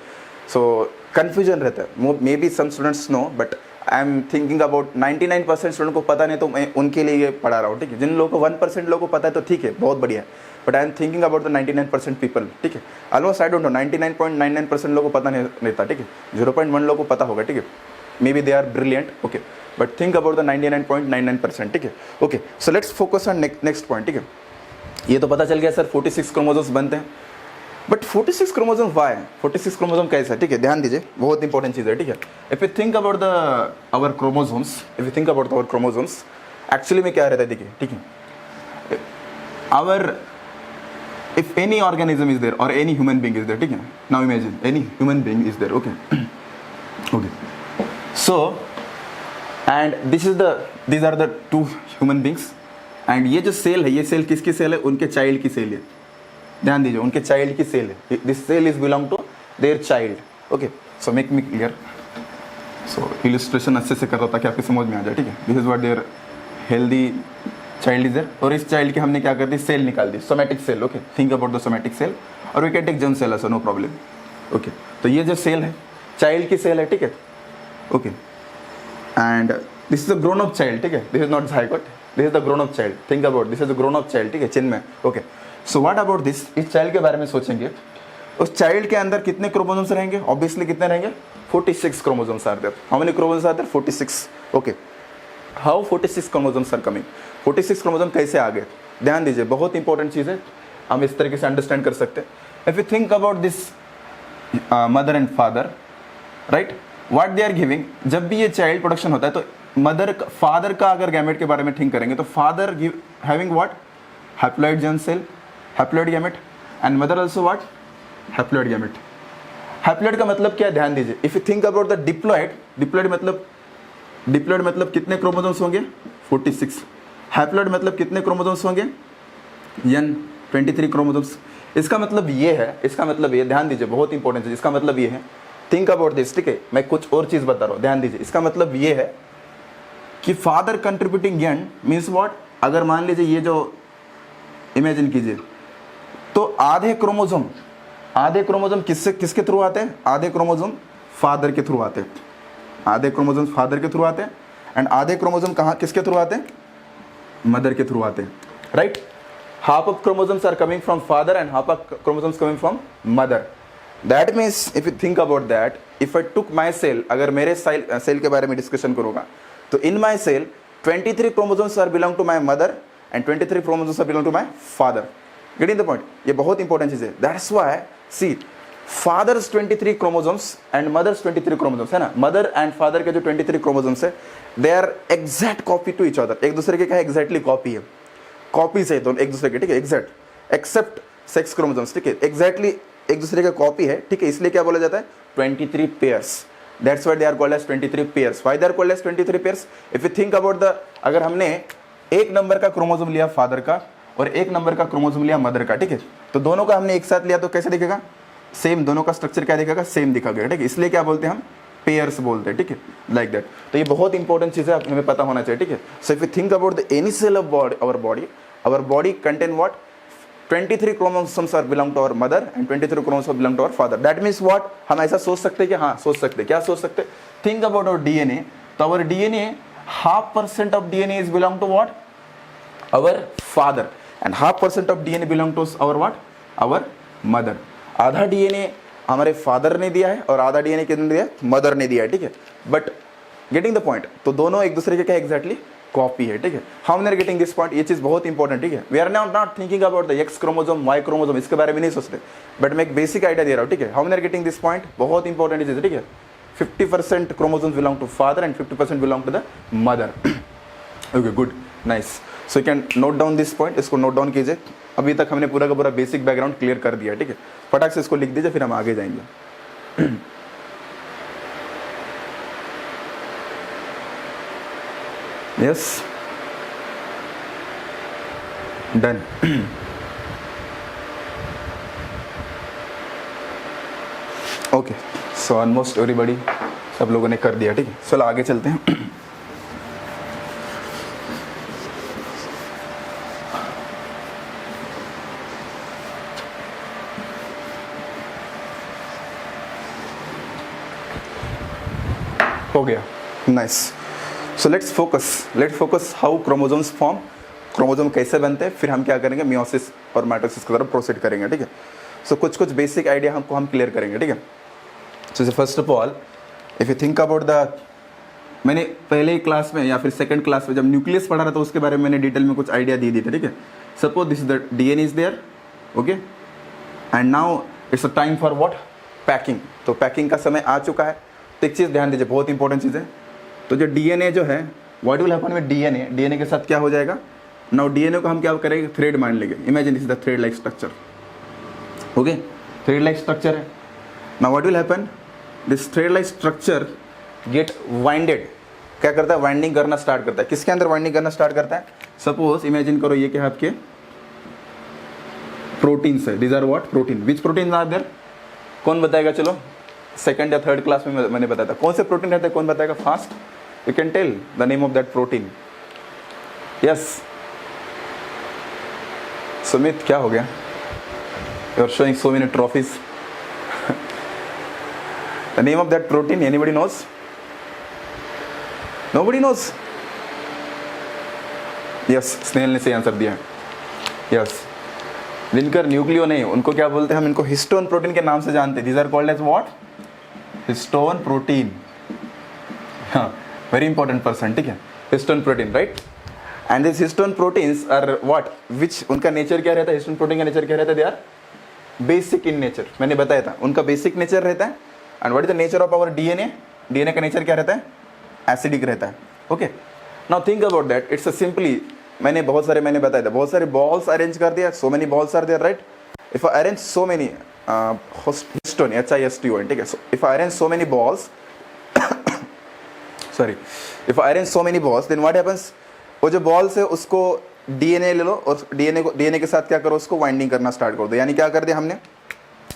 सो कन्फ्यूजन रहता है, maybe some students know, but I am thinking about 99% student को पता नहीं, तो मैं उनके लिए ये पढ़ा रहा हूँ, ठीक है। जिन लोगों को 1% लोगों को पता है तो ठीक है, बहुत बढ़िया है, but I am thinking about the 99% people, ठीक है। ऑलमोस्ट आई डोंट नो, 99.99% लोगों को पता नहीं रहता, ठीक है। 0.1 लोगों को पता होगा, ठीक है, maybe they are brilliant, okay, but think about the 99.99%, ठीक है। Okay, so let's focus on next point, ठीक है। ये तो पता चल गया सर 46 क्रोमोसोम्स बनते हैं, बट 46 क्रोमोसोम वाई, 46 क्रोमोसोम कैसा है, ठीक है, ध्यान दीजिए, बहुत इंपॉर्टेंट चीज़ है, ठीक है। If you think about the our chromosomes, actually में क्या रहता है, देखिए, ठीक है, our if any organism is there or any human being is there, ठीक है, now imagine any human being is there, okay, okay, so and these are the 2 human beings, and ये जो सेल है, ये सेल किसकी cell है, उनके child की सेल है, ध्यान दीजिए, उनके चाइल्ड की सेल है, this cell is belong to their child, okay. So make me clear, so illustration अच्छे से कर रहा था कि आपको समझ में आ जाए, ठीक है। This is what there healthy child is there, और इस चाइल्ड के हमने क्या कर दी, सेल निकाल दी, somatic cell, okay, think about the somatic cell, और we can take germ cell also, no problem, okay. तो ये जो सेल है, चाइल्ड की सेल है, ठीक है, okay, and this is the grown up child, ठीक है, this is not zygote, this is the grown up child, think about, this is the grown up child, ठीक है, चिन्ह में, okay. So what about this, इस child के बारे में सोचेंगे, उस चाइल्ड के अंदर कितने क्रोमोसोम्स रहेंगे, ऑब्वियसली कितने रहेंगे, 46 chromosomes are there, how many chromosomes are there, 46, okay. How 46 chromosomes are coming, 46 chromosome कैसे आ गए, ध्यान दीजिए, बहुत इंपॉर्टेंट चीज़ है, हम इस तरीके से अंडरस्टैंड कर सकते हैं। If you think about this mother and father, right, what they are giving, जब भी ये चाइल्ड प्रोडक्शन होता है तो फादर का अगर गैमेट के बारे में थिंक करेंगे तो father having what, haploid germ cell, haploid gamete, and mother also what, haploid gamete. Haploid का मतलब क्या है, ध्यान दीजिए, if you think about the diploid मतलब कितने क्रोमोसोम्स होंगे, 46, हैप्लॉइड मतलब कितने क्रोमोसोम्स होंगे, n, 23 क्रोमोसोम्स। इसका मतलब ये है, इसका मतलब ये, ध्यान दीजिए बहुत इंपॉर्टेंट है, इसका मतलब ये है, थिंक अबाउट दिस, ठीक है, मैं कुछ और चीज़ बता रहा हूँ, ध्यान दीजिए। इसका मतलब ये है कि father contributing and means what, अगर मान लीजिए ये जो इमेजिन कीजिए, तो आधे क्रोमोसोम किसके थ्रू आते हैं? आधे क्रोमोसोम फादर के थ्रू आते हैं, आधे क्रोमोसोम फादर के थ्रू आते हैं, एंड आधे क्रोमोसोम कहाँ किसके थ्रू आते हैं? मदर के थ्रू आते हैं, राइट। Half of chromosomes are coming from father and half of chromosomes coming from mother. That means if you think about that, if I took my cell, अगर मेरे सेल के बारे में डिस्कशन करूंगा, तो in my cell 23 chromosomes are belong to my mother and 23 chromosomes are belong to my father. Getting the point? ये बहुत important चीज है। That's why see fathers 23 chromosomes and mother's 23 chromosomes है ना, मदर एंड फादर के जो 23 chromosomes है they are exact copy to each other, एक दूसरे के क्या एग्जैक्टली कॉपी है, कॉपीज है दोनों एक दूसरे के, ठीक है, एग्जैक्ट एक्सेप्ट सेक्स क्रोमोसोम्स, ठीक है, एग्जैक्टली एक दूसरे का कॉपी है, ठीक है, इसलिए क्या बोला जाता है? 23 pairs. That's why they are called as 23 pairs. Why they are called as 23 pairs? If you think about the, अगर हमने एक नंबर का क्रोमोसोम लिया फादर का और एक नंबर का क्रोमोसोम लिया मदर का, ठीक है, तो दोनों का हमने एक साथ लिया तो कैसे दिखेगा? सेम, दोनों का स्ट्रक्चर क्या दिखेगा? सेम दिखेगा, ठीक है, इसलिए क्या बोलते हैं हम? पेयर्स बोलते हैं, ठीक है, लाइक दैट। तो ये बहुत इंपॉर्टेंट चीज़ है, हमें पता होना चाहिए, ठीक है। So if you think about the any cell of our body contain what? 23 chromosomes are belong to our mother and 23 chromosomes belong to our father. That means what? हम ऐसा सोच सकते हैं कि हाँ सोच सकते हैं, क्या सोच सकते हैं? Think about our DNA. तो our DNA 0.5% of DNA is belong to what? Our father and 0.5% of DNA belong to our what? Our mother. आधा DNA हमारे फादर ने दिया है और आधा DNA किसने दिया है? मदर ने दिया है, ठीक है। बट गेटिंग द पॉइंट, तो दोनों एक दूसरे के क्या एग्जैक्टली कॉपी है, ठीक है। How are getting this point? ये चीज बहुत इंपॉर्टेंट, ठीक है। We are not thinking about the X chromosome, Y chromosome, इसके बारे में नहीं सोचते, बट मैं एक बेसिक आइडिया दे रहा हूँ, ठीक है। How are getting this point? बहुत इंपॉर्टेंट चीज है, ठीक है। 50% chromosomes belong to father and 50% belong to the mother. Okay, good, nice. So you can note down this point, इसको नोट डाउन कीजिए। अभी तक हमने पूरा का पूरा बेसिक बैकग्राउंड क्लियर कर दिया, ठीक है। फटाक से इसको लिख दीजिए, फिर हम आगे जाएंगे। Yes, done. Okay, so almost everybody, सब लोगों ने कर दिया, ठीक है। चलो आगे चलते हैं। हो गया, nice. So let's focus how chromosomes form, chromosome कैसे बनते हैं, फिर हम क्या करेंगे? मियोसिस और माइटोसिस की तरफ प्रोसीड करेंगे, ठीक है। सो कुछ बेसिक आइडिया हम क्लियर करेंगे, ठीक है। सो first of all, if you think about the, मैंने पहले ही क्लास में या फिर सेकंड क्लास में जब न्यूक्लियस पढ़ा रहा था उसके बारे में मैंने डिटेल में कुछ आइडिया दी थे, ठीक है। Suppose this is the DNA is there, okay, and now it's a time for what? Packing. तो पैकिंग का समय आ चुका है। तो एक चीज़ ध्यान दीजिए, बहुत इंपॉर्टेंट चीज़ है। तो जो डीएनए जो है, what will happen with DNA के साथ क्या हो जाएगा? नाउ डीएनए को हम क्या करेंगे? थ्रेड मान लेंगे। Imagine this is the thread like structure, okay, thread like structure है। Now what will happen? This thread like structure get winded, क्या करता है? वाइंडिंग करना स्टार्ट करता है। किसके अंदर वाइंडिंग करना स्टार्ट करता है? सपोज इमेजिन करो ये क्या आपके प्रोटीन्स है, these are what? Protein. Which protein are there? कौन बताएगा? चलो सेकंड या थर्ड क्लास में मैंने बताया था कौन से प्रोटीन रहते हैं, कौन बताएगा fast? You can tell the name of that protein. Yes Sumit, क्या हो गया? You are showing so many trophies. The name of that protein, anybody knows? Nobody knows? Yes, Snehal ने सही आंसर दिया। यस, लिनकर न्यूक्लियो नहीं, उनको क्या बोलते हैं हम? इनको हिस्टोन प्रोटीन के नाम से जानते हैं। These are called as what? Histone protein. हाँ, वेरी इंपॉर्टेंट पर्सन, ठीक है, histone protein, right. And this histone proteins are what? Which, उनका नेचर क्या रहता है? हिस्टोन प्रोटीन का नेचर क्या रहता है? They are basic in nature. मैंने बताया था उनका बेसिक नेचर रहता है। And what is the nature of our DNA? DNA का नेचर क्या रहता है? एसिडिक रहता है, okay. Now think about that, it's a simply, मैंने बताया था, बहुत सारे बॉल्स अरेंज कर दिया, so many balls are there, right. If I arrange so many histone, HISTON, ठीक है। If I arrange so many balls, sorry, if I arrange so many balls, then what happens? वो जो balls है उसको DNA ले लो और DNA के साथ क्या करो, उसको वाइंडिंग करना स्टार्ट कर दो। यानी क्या कर दिया हमने,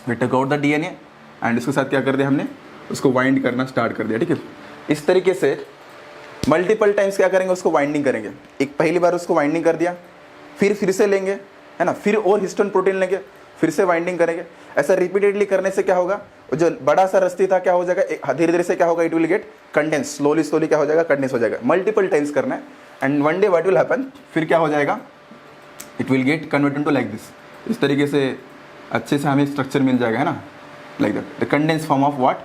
we took out the DNA and इसके साथ क्या कर दिया हमने, उसको वाइंड करना स्टार्ट कर दिया। ठीक है, इस तरीके से मल्टीपल टाइम्स क्या करेंगे, उसको वाइंडिंग करेंगे। एक पहली बार उसको वाइंडिंग कर दिया, फिर से लेंगे, है ना, फिर और हिस्टोन प्रोटीन लेंगे, फिर से वाइंडिंग करेंगे। ऐसा रिपीटेडली करने से क्या होगा, जो बड़ा सा रस्सी था क्या हो जाएगा, धीरे धीरे से क्या होगा, it will gate condense, slowly क्या हो जाएगा, कंडेंस हो जाएगा। मल्टीपल टाइम्स करना है and one day what will happen, फिर क्या हो जाएगा, it will get converted to like this. इस तरीके से अच्छे से हमें स्ट्रक्चर मिल जाएगा, है ना, like that, the condense form of what,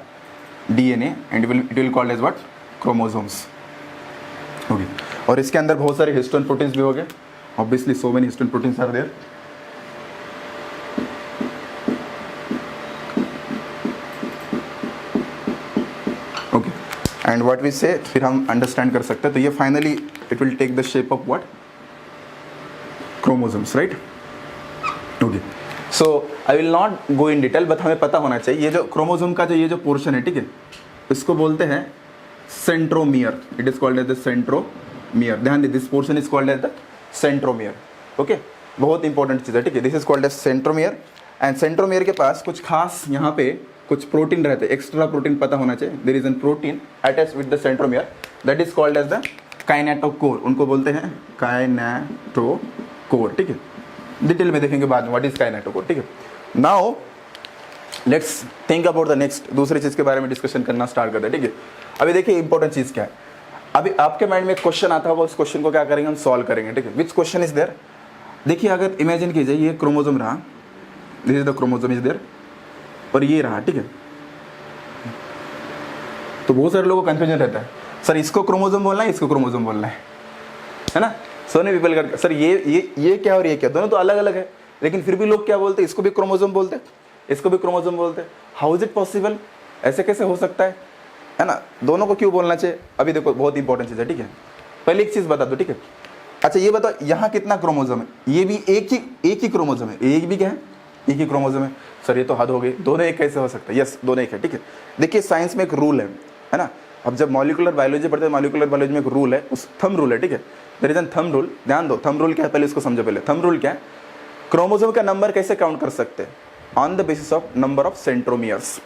DNA, and it will called as what, chromosomes. Okay, और इसके अंदर बहुत सारे हिस्टोन प्रोटीन्स भी हो गए, obviously so many histone proteins are there. Okay, and what we say, फिर हम अंडरस्टैंड कर सकते हैं। तो ये finally it will take the shape of what, chromosomes, right. Okay, so I will not go in detail, but हमें पता होना चाहिए ये जो क्रोमोसोम का जो ये जो पोर्शन है, ठीक है, इसको बोलते हैं centromere. It is called as the centromere. ध्यान दे, this portion is called as the centromere. Okay, बहुत इंपॉर्टेंट चीज़ है, ठीक है, this is called as centromere. And centromere के पास कुछ खास यहाँ पे कुछ प्रोटीन रहते हैं, एक्स्ट्रा प्रोटीन पता होना चाहिए। There is an protein attach with the centromere that is called as the kinetochore. उनको बोलते हैं काइनेटोकोर, ठीक है, डिटेल में देखेंगे बाद में व्हाट इज काइनेटोकोर। ठीक है, now let's think about the next, दूसरी चीज़ के बारे में डिस्कशन करना स्टार्ट करते हैं। ठीक है, अभी देखिए इंपॉर्टेंट चीज़ क्या है, अभी आपके माइंड में एक क्वेश्चन आता होगा, उस क्वेश्चन को क्या करेंगे, हम सॉल्व करेंगे। ठीक है, विच क्वेश्चन इज देयर, देखिए अगर इमेजिन कीजिए ये क्रोमोसोम रहा, this is the chromosome is there, और ये रहा, ठीक है, तो बहुत सारे लोगों को कंफ्यूजन रहता है, सर इसको क्रोमोसोम बोलना है, इसको क्रोमोसोम बोलना है ना। सो मेनी पीपल कर, सर ये क्या और ये क्या, दोनों तो अलग अलग है, लेकिन फिर भी लोग क्या बोलते हैं, इसको भी क्रोमोसोम बोलते हैं, इसको भी क्रोमोसोम बोलते हैं। हाउ इज इट पॉसिबल, ऐसे कैसे हो सकता है ना, दोनों को क्यों बोलना चाहिए। अभी देखो बहुत इंपॉर्टेंट चीज़ है, ठीक है, पहले एक चीज़ बता दो, ठीक है, अच्छा ये बताओ यहाँ कितना क्रोमोसोम है, ये भी एक ही क्रोमोसोम है, एक भी क्या है, एक ही क्रोमोसोम है। सर ये तो हद हो गई, दोनों एक कैसे हो सकता है, यस दोनों एक है। ठीक है, देखिए साइंस में एक रूल है ना, अब जब मॉलिक्यूलर बायोलॉजी पढ़ते हैं, मॉलिक्यूलर बायोलॉजी में एक रूल है, उस थंब रूल है, ठीक है, there is an thumb rule. ध्यान दो, थंब रूल क्या है, पहले इसको समझो। पहले थंब रूल क्या है, क्रोमोसोम का नंबर कैसे काउंट कर सकते हैं, on the basis of number of centromeres.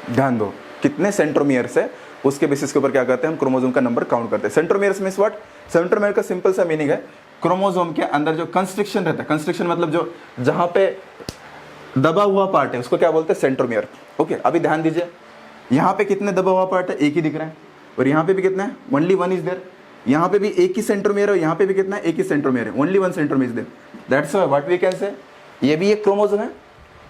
ध्यान दो, कितने सेंट्रोमियर्स है उसके बेसिस के ऊपर क्या करते हैं, हम क्रोमोसोम का नंबर काउंट करते हैं। सेंट्रोमियर्स मींस व्हाट, सेंट्रोमियर का सिंपल सा मीनिंग है, क्रोमोसोम के अंदर जो कंस्ट्रिक्शन रहता है, कंस्ट्रिक्शन मतलब जो जहां पे दबा हुआ पार्ट है उसको क्या बोलते हैं, सेंट्रोमियर। ओके, अभी ध्यान दीजिए, यहाँ पे कितने दबा हुआ पार्ट है, एक ही दिख रहा है, और यहाँ पे भी कितना है, ओनली वन इज देयर। यहाँ पे भी एक ही सेंट्रोमियर है, यहाँ पे भी कितना है, एक ही सेंट्रोमियर है, only one centromere is there. That's why what we can say, ये भी एक क्रोमोसोम है,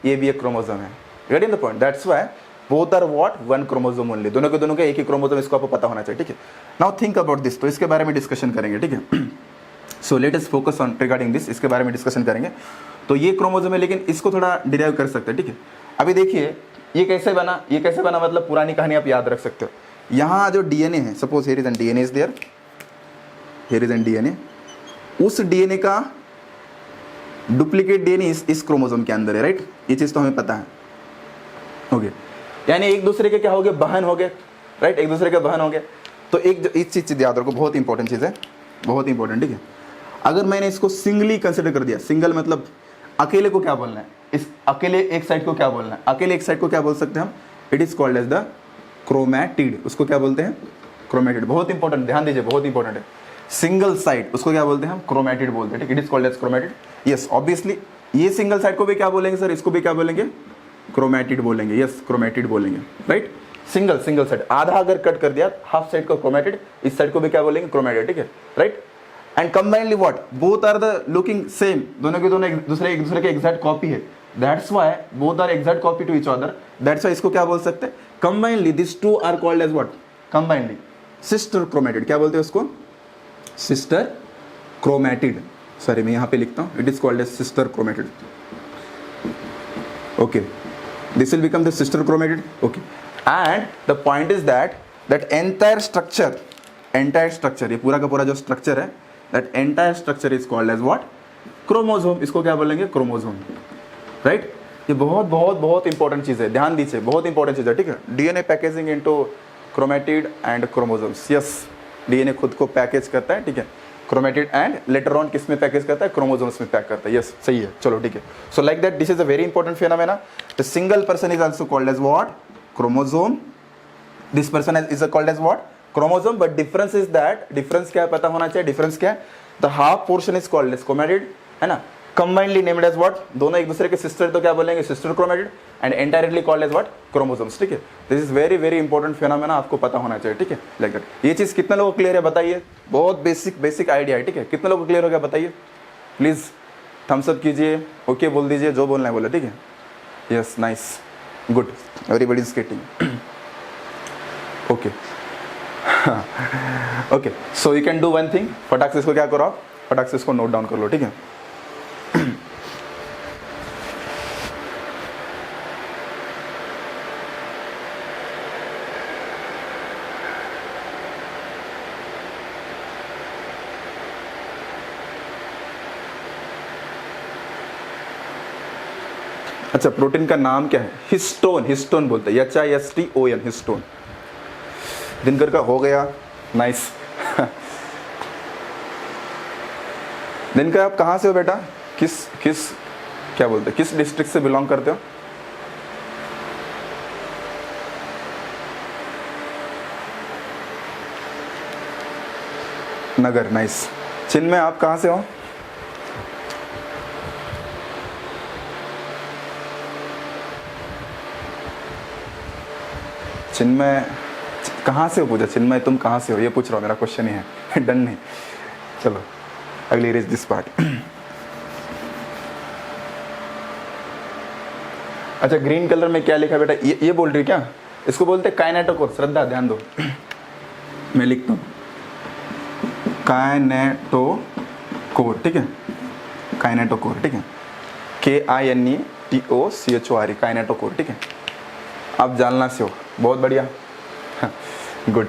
ये भी एक क्रोमोसोम है। Getting the point, that's why both are what, one chromosome only, दोनों के एक ही क्रोमोसोम, इसको आपको पता होना चाहिए। ठीक है, नाउ थिंक अबाउट दिस, तो इसके बारे में डिस्कशन करेंगे। ठीक है, so let us focus on regarding this, इसके बारे में डिस्कशन करेंगे। तो ये क्रोमोसोम है, लेकिन इसको थोड़ा डिराइव कर सकते हैं। ठीक है, अभी देखिए ये कैसे बना, मतलब पुरानी कहानी आप याद रख सकते हो। यहाँ जो डीएनए है, suppose here is an DNA is there, here is an DNA, उस डीएनए का डुप्लीकेट डीएनए इस क्रोमोसोम के अंदर है, राइट, ये चीज तो हमें पता है। ओके, यानी एक दूसरे के क्या हो गए, बहन हो गए, राइट, एक दूसरे के बहन हो गए। तो एक चीज याद रखो, बहुत इंपॉर्टेंट चीज है, बहुत इंपॉर्टेंट। ठीक है, अगर मैंने इसको सिंगली कंसिडर कर दिया, सिंगल मतलब अकेले को क्या बोलना है, इस अकेले एक साइड को क्या बोलना है, अकेले एक साइड को क्या बोल सकते हैं हम, it is called as the chromatid. उसको क्या बोलते हैं, क्रोमैटिड। बहुत इंपॉर्टेंट, ध्यान दीजिए, बहुत इंपॉर्टेंट है। सिंगल साइड उसको क्या बोलते हैं हम, क्रोमैटिड बोलते हैं। It is called as chromatid. Yes, obviously ये सिंगल साइड को भी क्या बोलेंगे सर, इसको भी क्या बोलेंगे, क्रोमैटिड बोलेंगे। यस, क्रोमैटिड बोलेंगे, राइट। सिंगल साइड, आधा अगर कट कर दिया, हाफ साइड को क्रोमैटिड, इस साइड को भी क्या बोलेंगे, क्रोमैटिड। ठीक है, right. And combinedly what, both are the looking same, दोनों के दोनों एक दूसरे के एग्जैक्ट कॉपी है। That's why both are exact copy to each other. That's why इसको क्या बोल सकते हैं, combinedly this two are called as what, combinedly sister chromatid. क्या बोलते हैं उसको, सिस्टर क्रोमैटिड। सॉरी, मैं यहाँ पे लिखता हूँ, it is called as sister chromatid. Okay, this will become the sister chromatid. Okay, and the point is that entire structure, ये पूरा का पूरा जो स्ट्रक्चर है, that entire structure is called as what, chromosome. इसको क्या बोलेंगे, क्रोमोसोम, राइट। ये बहुत बहुत बहुत इंपॉर्टेंट चीज़ है, ध्यान दीजिए, बहुत इंपॉर्टेंट चीज़ है। ठीक है, DNA packaging into chromatid and chromosomes. Yes, DNA खुद को पैकेज करता है, ठीक है, क्रोमेटिड एंड लेटर ऑन किस में पैकेज करता है, क्रोमोसोम्स में पैक करता है। यस सही है, चलो ठीक है। So like that this is a very important phenomena. The single person is also called as what, chromosome. This person is called as what, chromosome. But difference is that, difference क्या पता होना चाहिए, difference क्या है, the half portion is called as chromatid, है ना, combinedly named as what, दोनों एक दूसरे के सिस्टर तो क्या बोलेंगे, sister chromatid, and entirely called as what, chromosomes. ठीक है, this is very very important phenomena, आपको पता होना चाहिए। ठीक है, लाइक दैट। ये चीज कितने लोगों को क्लियर है बताइए, बहुत बेसिक आइडिया है। ठीक है, कितने लोगों को क्लियर हो गया बताइए, प्लीज थम्स अप कीजिए, ओके बोल दीजिए, जो बोलना है बोले। ठीक है, yes nice, good, everybody is getting okay. Okay, so you can do one thing, फटाक से इसको क्या करो आप, फटाक से इसको नोट डाउन कर लो। ठीक है, अच्छा प्रोटीन का नाम क्या है, हिस्टोन, हिस्टोन बोलते हैं, HISTON, हिस्टोन। दिनकर का हो गया, नाइस। दिनकर आप कहाँ से हो बेटा, किस किस क्या बोलते हैं, किस डिस्ट्रिक्ट से बिलोंग करते हो, नगर, नाइस। चिन्मय आप कहाँ से हो, चिन्मय कहाँ से हो, पूछा चिन्मय तुम कहाँ से हो, ये पूछ रहा हूँ, मेरा क्वेश्चन ही है। डन नहीं, चलो अगली रेज दिस पार्ट। अच्छा ग्रीन कलर में क्या लिखा बेटा, ये बोल रही क्या, इसको बोलते हैं काइनेटोकोर। श्रद्धा ध्यान दो, मैं लिखता हूँ काइनेटोकोर। ठीक है, काइनेटोकोर। ठीक है, KINETOCHORE, काइनेटोकोर। ठीक है, आप जानना से हो, बहुत बढ़िया, गुड।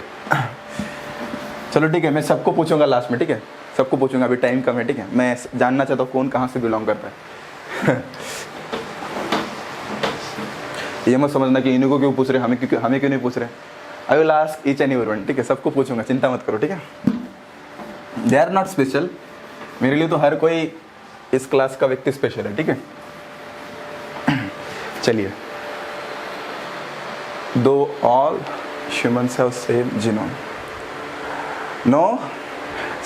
चलो ठीक है, मैं सबको पूछूंगा लास्ट में। ठीक है, सबको पूछूंगा, अभी टाइम कम है। ठीक है, मैं जानना चाहता हूँ कौन कहाँ से बिलोंग करता है। ये मत समझना कि इन्हीं को क्यों पूछ रहे, हमें क्यों नहीं पूछ रहे। I will ask each and everyone. ठीक है, सबको पूछूंगा, चिंता मत करो। ठीक है, दे आर नॉट स्पेशल, मेरे लिए तो हर कोई इस क्लास का व्यक्ति स्पेशल है। ठीक है, चलिए, do all humans have same genome, no,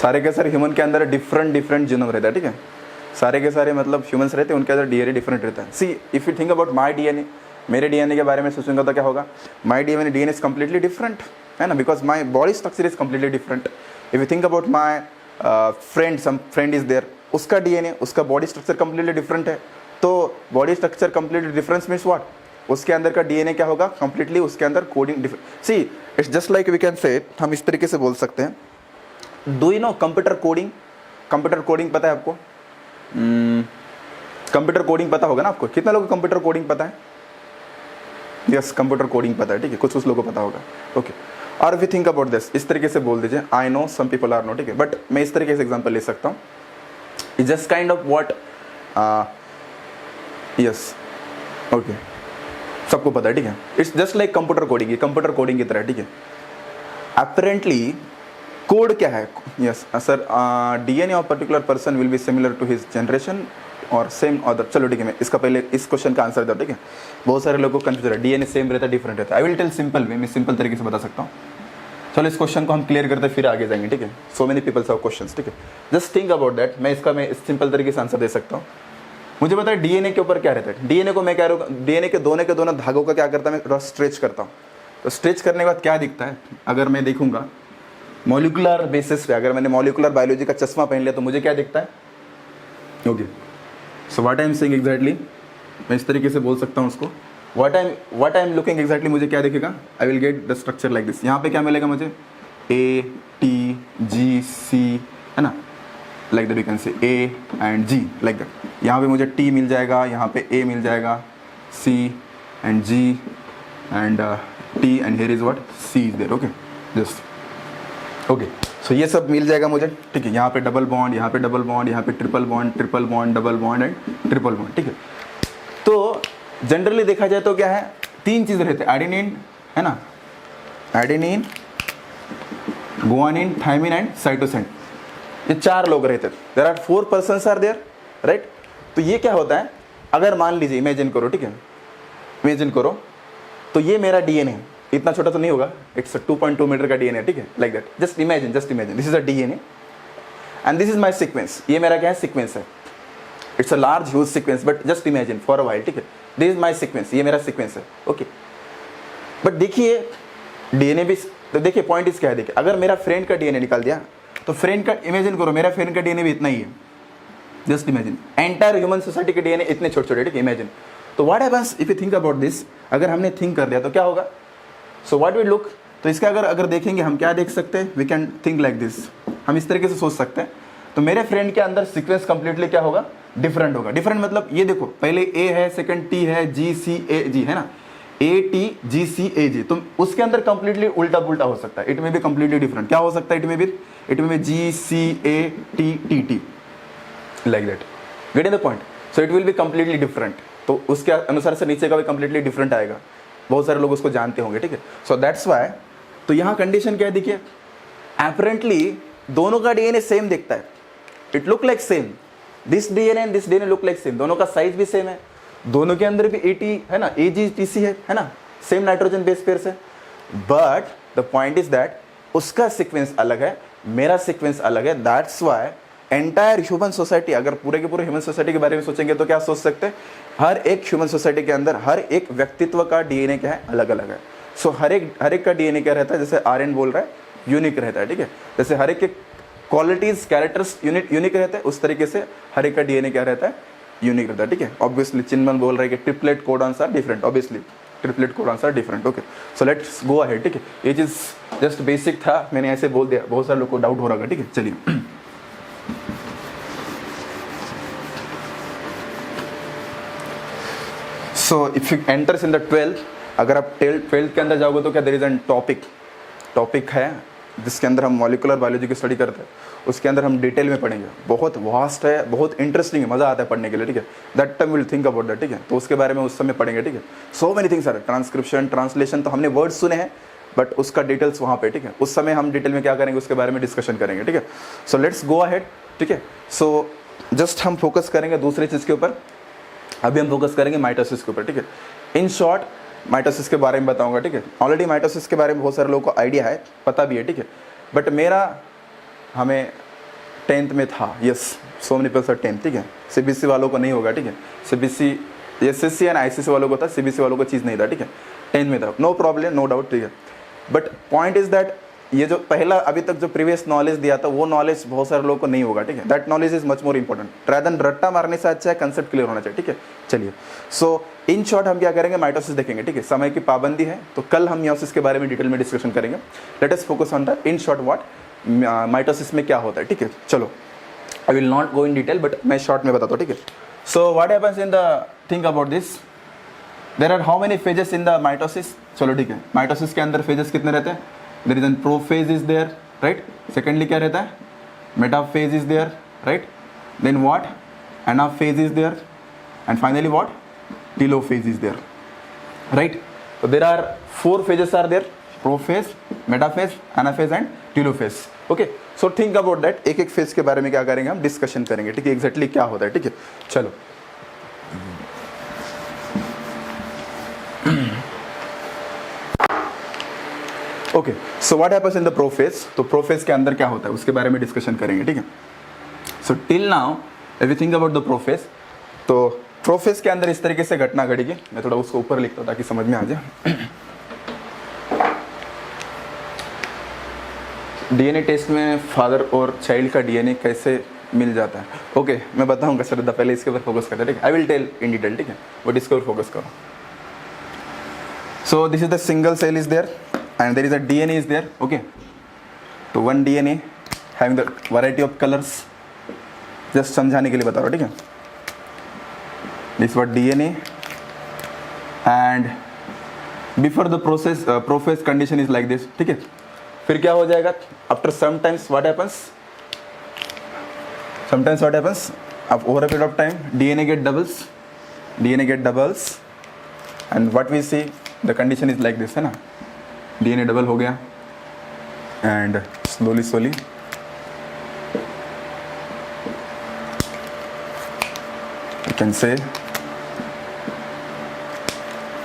सारे के सारे ह्यूमन के अंदर डिफरेंट जीनोम रहता है। ठीक है, सारे के सारे मतलब ह्यूमंस रहते हैं, उनके अंदर DNA डिफरेंट रहता है। See if you think about my DNA, मेरे DNA के बारे में सोचूंगा तो क्या होगा, my DNA is completely different, है ना, because my body structure is completely different. If you think about my friend, some friend is there, उसका DNA, उसका बॉडी स्ट्रक्चर कम्प्लीटली डिफरेंट है। तो body structure completely difference means what, उसके अंदर का DNA क्या होगा, कम्प्लीटली उसके अंदर coding different. See it's just like we can say, हम इस तरीके से बोल सकते हैं, do you know computer coding, computer coding पता है आपको, कंप्यूटर कोडिंग पता होगा ना आपको, कितना लोगों को कंप्यूटर कोडिंग पता है, यस कंप्यूटर कोडिंग पता है। ठीक है, कुछ लोगों को पता होगा। ओके, और वी थिंक अबाउट दिस, इस तरीके से बोल दीजिए, I know some people are know. ठीक है, बट मैं इस तरीके से एग्जांपल ले सकता हूँ, it just kind of what, yes okay, सबको पता है। ठीक है, it's just like computer coding, ये कंप्यूटर कोडिंग की तरह। ठीक है, अपेरेंटली कोड क्या है, yes sir, DNA of particular person will be similar to his generation और सेम अदर। चलो ठीक है, मैं इसका पहले इस क्वेश्चन का आंसर दो। ठीक है, बहुत सारे लोगों को कंफ्यूज है, DNA सेम रहता है डिफरेंट रहता है। I will tell simple way, मैं सिंपल तरीके से बता सकता हूँ। चलो इस क्वेश्चन को हम क्लियर करते फिर आगे जाएंगे। ठीक है, so many peoples have questions. ठीक है, जस्ट थिंक अबाउट दैट, मैं सिंपल तरीके से आंसर दे सकता हूँ। मुझे पता है DNA के ऊपर क्या रहता है, DNA को मैं कह रहा हूँ, DNA के दोनों धागों का क्या करता है, मैं थोड़ा स्ट्रेच करता हूँ। तो स्ट्रेच करने के बाद क्या दिखता है, अगर मैं देखूंगा मॉलिकुलर बेसिस पे, अगर मैंने मॉलिकुलर बायोलॉजी का चश्मा पहन लिया तो मुझे क्या दिखता है, okay, so what I am saying exactly, मैं इस तरीके से बोल सकता हूँ उसको, what I am looking exactly, मुझे क्या दिखेगा, I will get the structure like this. यहाँ पे क्या मिलेगा मुझे, ATGC, है ना, like that we can say A and G like that. यहाँ पे मुझे T मिल जाएगा, यहाँ पे A मिल जाएगा, C and G and T and here is what, C is there. Okay, just okay, so ये सब मिल जाएगा मुझे। ठीक है, यहाँ पे डबल बॉन्ड, यहाँ पे डबल बॉन्ड, यहाँ पे triple bond, double bond and triple bond. ठीक है, तो जनरली देखा जाए तो क्या है, तीन चीज़ रहते हैं, एडेनिन, है ना, adenine, guanine, thymine and cytosine. ये 4 लोग रहते, there are 4 persons are there, right. तो ये क्या होता है, अगर मान लीजिए, इमेजिन करो, ठीक है, इमेजिन करो, तो ये मेरा डीएनए, इतना छोटा तो नहीं होगा, इट्स 2.2 मीटर का डीएनए, ठीक है, like that, just imagine this is a DNA and this is my sequence, ये मेरा क्या है, सीक्वेंस है, it's a large huge sequence, but just imagine for a while, ठीक है, दिस इज माय सीक्वेंस, ये मेरा सीक्वेंस है, ओके। बट देखिए डीएनए भी, तो देखिए पॉइंट इस क्या है, देखिए अगर मेरा फ्रेंड का डीएनए निकाल दिया, तो फ्रेंड का, इमेजिन करो मेरा फ्रेंड का डीएनए भी इतना ही है, just imagine, entire human society के डीएनए इतने छोटे छोटे, ठीक है, इमेजिन। तो what happens if you think about this, अगर हमने थिंक कर दिया तो क्या होगा, सो व्हाट वी लुक, तो इसका अगर देखेंगे हम क्या देख सकते हैं, we can think like this, हम इस तरीके से सोच सकते हैं। तो मेरे फ्रेंड के अंदर सीक्वेंस कंप्लीटली क्या होगा, डिफरेंट होगा। डिफरेंट मतलब ये देखो, पहले ए है, सेकंड टी है, जी सी ए जी है ना, ए टी जी सी ए जी, तो उसके अंदर कंप्लीटली उल्टा पुल्टा हो सकता है, इट में भी कंप्लीटली डिफरेंट, क्या हो सकता है, इट में भी G C A T T T, like that, getting the point. So it will be completely different, तो उसके अनुसार से नीचे का भी कंप्लीटली डिफरेंट आएगा, बहुत सारे लोग उसको जानते होंगे, ठीक है। सो दैट्स वाई, तो यहाँ कंडीशन क्या है, देखिए एपरेंटली दोनों का डीएनए सेम दिखता है, it look like same, this DNA and this DNA look like same, दोनों का साइज भी सेम है, दोनों के अंदर भी एटी है ना, AGTC है ना, सेम नाइट्रोजन बेस पेयर से, but the point is that उसका सीक्वेंस अलग है, मेरा सीक्वेंस अलग है, that's why entire human society, अगर पूरे के पूरे ह्यूमन सोसाइटी के बारे में सोचेंगे तो क्या सोच सकते हैं, हर एक ह्यूमन सोसाइटी के अंदर हर एक व्यक्तित्व का डीएनए क्या है, अलग अलग है। सो हर एक का डीएनए क्या रहता है, जैसे आर्यन बोल रहा है, यूनिक रहता है, ठीक है, जैसे हर एक के क्वालिटीज कैरेक्टर्स यूनिक रहते हैं, उस तरीके से हर एक का डीएनए क्या रहता है, यूनिक रहता है, ठीक है। ऑब्वियसली चिन्मन बोल रहा है कि triplet codons are different, obviously triplet codons are different, okay. So let's go ahead, ठीक है, ये चीज जस्ट बेसिक था, मैंने ऐसे बोल दिया, बहुत सारे लोग को डाउट हो रहा है, ठीक है, चलिए। सो if you enters in the 12th, अगर आप 12th के अंदर जाओगे तो क्या, देयर इज एन टॉपिक है जिसके अंदर हम मॉलिकुलर बायोलॉजी की स्टडी करते हैं, उसके अंदर हम डिटेल में पढ़ेंगे, बहुत वास्ट है, बहुत इंटरेस्टिंग है, मजा आता है पढ़ने के लिए, ठीक है, that time will think about that, ठीक है, तो उसके बारे में उस समय पढ़ेंगे, ठीक है। So many things are, transcription, translation, तो हमने वर्ड सुने हैं, बट उसका डिटेल्स वहाँ पे, ठीक है, उस समय हम डिटेल में क्या करेंगे उसके बारे में डिस्कशन करेंगे, ठीक है। सो लेट्स गो अहेड, ठीक है। सो जस्ट हम फोकस करेंगे दूसरी चीज़ के ऊपर, अभी हम फोकस करेंगे माइटोसिस के ऊपर, ठीक है। इन शॉर्ट माइटोसिस के बारे में बताऊंगा, ठीक है। ऑलरेडी माइटोसिस के बारे में बहुत सारे लोगों को आइडिया है, पता भी है, ठीक है, बट मेरा हमें 10th में था, yes, so many people are 10th, ठीक है, CBSE वालों को नहीं होगा, ठीक है, CBSE SSC एंड ICSE वालों को था, CBSE वालों को चीज़ नहीं था, ठीक है, 10th में था, नो प्रॉब्लम, नो डाउट, ठीक है। बट पॉइंट इज दैट ये जो पहला अभी तक जो प्रीवियस नॉलेज दिया था वो नॉलेज बहुत सारे लोगों को नहीं होगा, ठीक है, that knowledge is much more important, rather than रट्टा मारने से अच्छा है कंसेप्ट क्लियर होना चाहिए, ठीक है। चलिए, सो इन शॉर्ट हम क्या करेंगे, माइटोसिस देखेंगे, ठीक है, समय की पाबंदी है, तो कल हम मियोसिस के बारे में डिटेल में डिस्कशन करेंगे। Let us focus on the in short what mitosis में क्या होता है, ठीक है। चलो, I will not go in detail, but मैं शॉर्ट में बताता हूँ, ठीक है। So what happens in the, think about this, there are how many phases in the mitosis. चलो ठीक है, माइटोसिस के अंदर फेजेस कितने रहते हैं, there is an prophase is there, right, secondly क्या रहता है, metaphase is there, right, then what, anaphase is there, and finally what, telophase is there, right. So there are 4 phases are there, prophase, metaphase, anaphase and telophase, okay। So think about that, एक एक phase के बारे में क्या करेंगे हम, discussion करेंगे, ठीक है, एग्जैक्टली क्या होता है, ठीक है। चलो, okay, so what happens in the prophase, तो प्रोफेज के अंदर क्या होता है उसके बारे में डिस्कशन करेंगे, ठीक है। सो till now if you think about the prophase, तो प्रोफेज के अंदर इस तरीके से घटना घटेगी, मैं थोड़ा उसको ऊपर लिखता हूँ ताकि समझ में आ जाए। डीएनए टेस्ट में फादर और चाइल्ड का डीएनए कैसे मिल जाता है, ओके, मैं बताऊंगा श्रद्धा, पहले इसके ऊपर फोकस करते हैं, ठीक है, I will tell in detail, ठीक है, बट इसके ऊपर फोकस करो। So this is the single cell is there and there is a DNA is there, okay, तो one DNA having the variety of colors, just समझाने के लिए बता रहा हूँ, ठीक है। this what DNA and before the process prophase condition is like this, ठीक है। फिर क्या हो जाएगा, after sometimes what happens, over a period of time DNA get doubles and what we see the condition is like this, है ना, DNA double हो गया एंड स्लोली कैन से,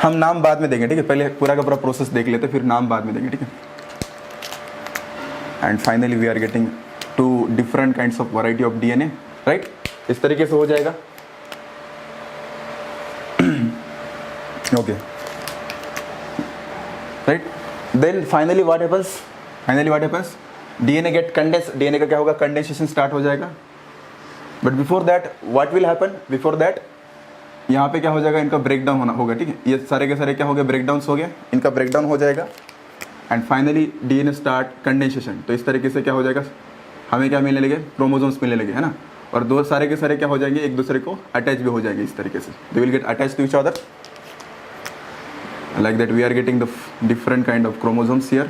हम नाम बाद में देंगे, ठीक है, पहले पूरा का पूरा प्रोसेस देख लेते फिर नाम बाद में देंगे, ठीक है। And finally we are getting 2 different kinds of variety of DNA, right. इस तरीके से हो जाएगा। Okay, right. Then finally what happens, DNA get condense, DNA का क्या होगा, कंडेंसेशन स्टार्ट हो जाएगा। But before that what will happen, before that यहाँ पे क्या हो जाएगा, इनका ब्रेकडाउन होना होगा, ठीक है। ये सारे के सारे क्या हो गए, ब्रेकडाउन हो गया, इनका ब्रेकडाउन हो जाएगा। And finally DNA start condensation. तो इस तरीके से क्या हो जाएगा, हमें क्या मिलने लगे, क्रोमोसोम्स मिलने लगे, है ना। और दो सारे के सारे क्या हो जाएंगे, एक दूसरे को अटैच भी हो जाएंगे इस तरीके से, they will get attach to each other. Like that we are getting the different kind of chromosomes here.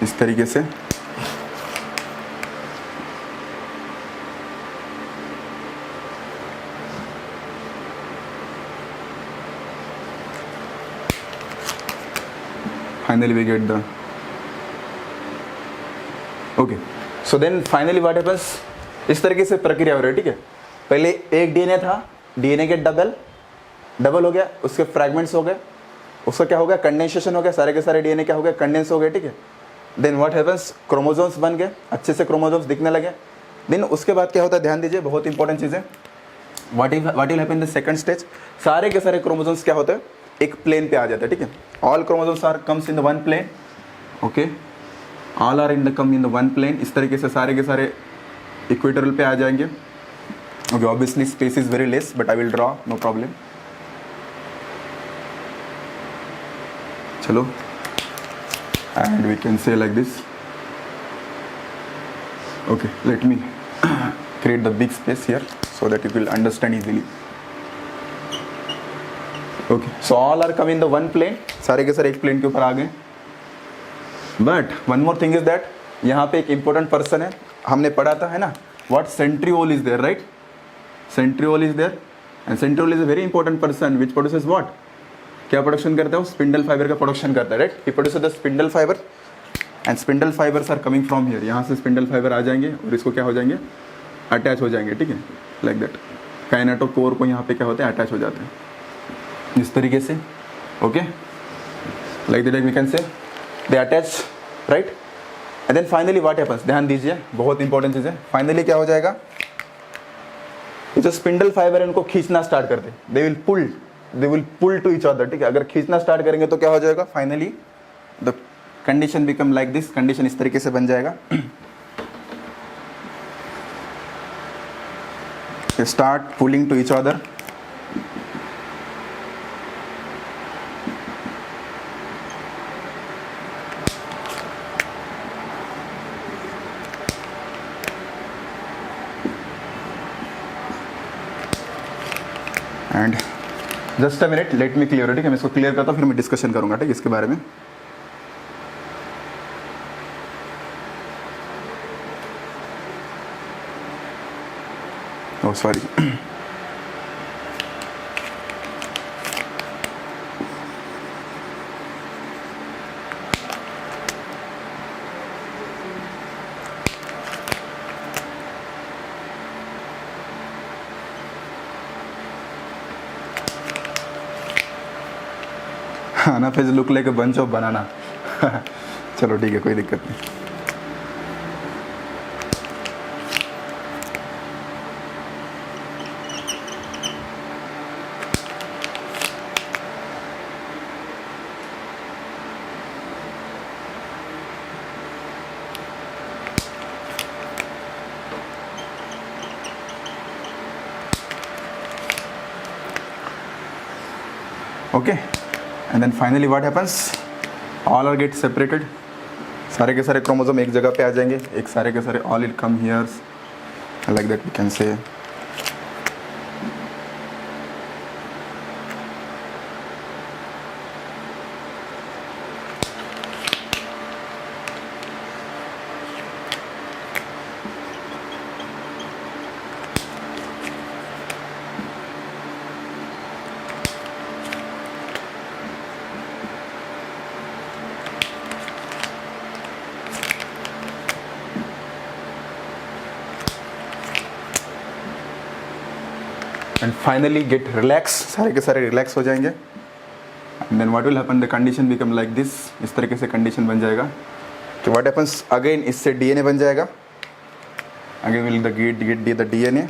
इस तरीके से finally we get the okay. So then finally what happens, इस तरीके से प्रक्रिया हो रही है, ठीक है। पहले एक डीएनए था, डीएनए के डबल हो गया, उसके फ्रैगमेंट्स हो गए, उसका क्या हो गया, कंडेंसेशन हो गया, सारे के सारे डीएनए क्या हो गए, कंडेंस हो गए, ठीक है। देन व्हाट हैपेंस, क्रोमोसोम्स बन गए, अच्छे से क्रोमोसोम्स दिखने लगे। देन उसके बाद क्या होता है, ध्यान दीजिए, बहुत इंपॉर्टेंट चीज़ है। What will happen in the second stage, सारे के सारे क्रोमोसोम्स क्या होते हैं, एक प्लेन पे आ जाते हैं, ठीक है। All chromosomes are comes in the one plane, okay, all are in the come in the one plane. इस तरीके से सारे के सारे इक्वेटोरियल पे आ जाएंगे। Okay, obviously space is very less but I will draw, no problem. चलो, and we can say like this. Okay, let me create the big space here so that you will understand easily. Okay, so all are come in the one plane, सारे के सारे एक plane के ऊपर आ गए। But one more thing is that यहाँ पे एक important person है, हमने पढ़ा था, है ना, what centriole is there, right? Centriole is there, and centriole is a very important person which produces what? क्या प्रोडक्शन करता है वो, स्पिंडल फाइबर का प्रोडक्शन करता है, right. He produces the spindle fiber and spindle fibers are coming from here. यहाँ से spindle fibre आ जाएंगे और इसको क्या हो जाएंगे, अटैच हो जाएंगे, ठीक है, लाइक दैट। काइनेटोकोर को यहाँ पे क्या होते हैं, अटैच हो जाते हैं इस तरीके से, okay, like that we can say they attach, right. And then finally what happens, ध्यान दीजिए, बहुत इंपॉर्टेंट चीज़ है। फाइनली क्या हो जाएगा, जो स्पिंडल फाइबर है उनको खींचना स्टार्ट करते हैं, they will pull to each other, ठीक है। अगर खींचना स्टार्ट करेंगे तो क्या हो जाएगा, finally the condition become like this, condition इस तरीके से बन जाएगा। Start pulling to each other, and just a minute, let me clear, ठीक है। मैं इसको क्लियर करता हूँ, फिर मैं डिस्कशन करूंगा, ठीक है, इसके बारे में। ओह सॉरी, हाँ ना, phase look like a bunch of banana. चलो ठीक है, कोई दिक्कत नहीं। Okay, and then finally what happens, all are get separated, सारे के सारे क्रोमोसोम एक जगह पे आ जाएंगे, एक सारे के सारे all it come here's, like that we can say. And finally get relax, सारे के सारे रिलैक्स हो जाएंगे। And then what will happen, the condition become like this, इस तरीके से कंडीशन बन जाएगा कि व्हाट हैपन्स अगेन, इससे डीएनए बन जाएगा, again will the get the DNA.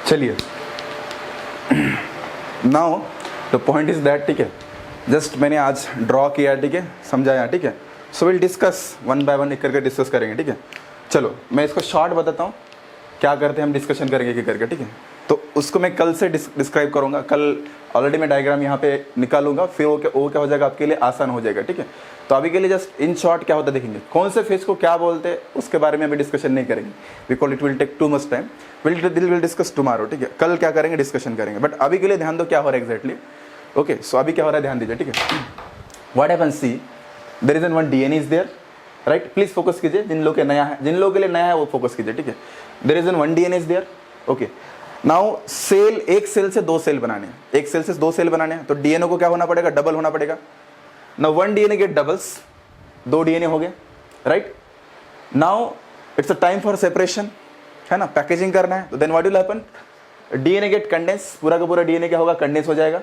चलिए, now the point is that, ठीक है, जस्ट मैंने आज ड्रॉ किया, ठीक है, समझाया, ठीक है। सो will discuss one by one एक करके डिस्कस करेंगे, ठीक है। चलो मैं इसको शॉर्ट बताता हूँ, क्या करते हैं हम, डिस्कशन करेंगे एक करके, ठीक है। तो उसको मैं कल से डिस्क्राइब करूँगा, कल ऑलरेडी मैं डायग्राम यहाँ पे निकालूंगा, फिर वो क्या हो जाएगा आपके लिए, आसान हो जाएगा, ठीक है। तो अभी के लिए जस्ट इन शॉर्ट क्या होता है देखेंगे, कौन से फेज को क्या बोलते हैं उसके बारे में अभी डिस्कशन नहीं करेंगे, because it will take too much time, will discuss tomorrow, ठीक है। कल क्या करेंगे, डिस्कशन करेंगे, बट अभी के लिए ध्यान दो क्या हो रहा है एग्जैक्टली। ओके, सो अभी क्या हो रहा है ध्यान दीजिए, ठीक है। What happens, see there is an one DNA is there, right, please focus कीजिए, जिन लोगों के नया है, जिन लोगों के लिए नया है वो फोकस कीजिए, ठीक है। There is an one DNA is there, okay. Now cell, एक सेल से दो सेल बनाने हैं, एक सेल से दो सेल बनाने हैं, तो डीएनए को क्या होना पड़ेगा, डबल होना पड़ेगा। Now one DNA get doubles, दो डीएनए हो गए, right. Now it's a time for separation, है ना, पैकेजिंग करना है, तो then what will happen, DNA get condense, पूरा का पूरा डीएनए क्या होगा, कंडेंस हो जाएगा,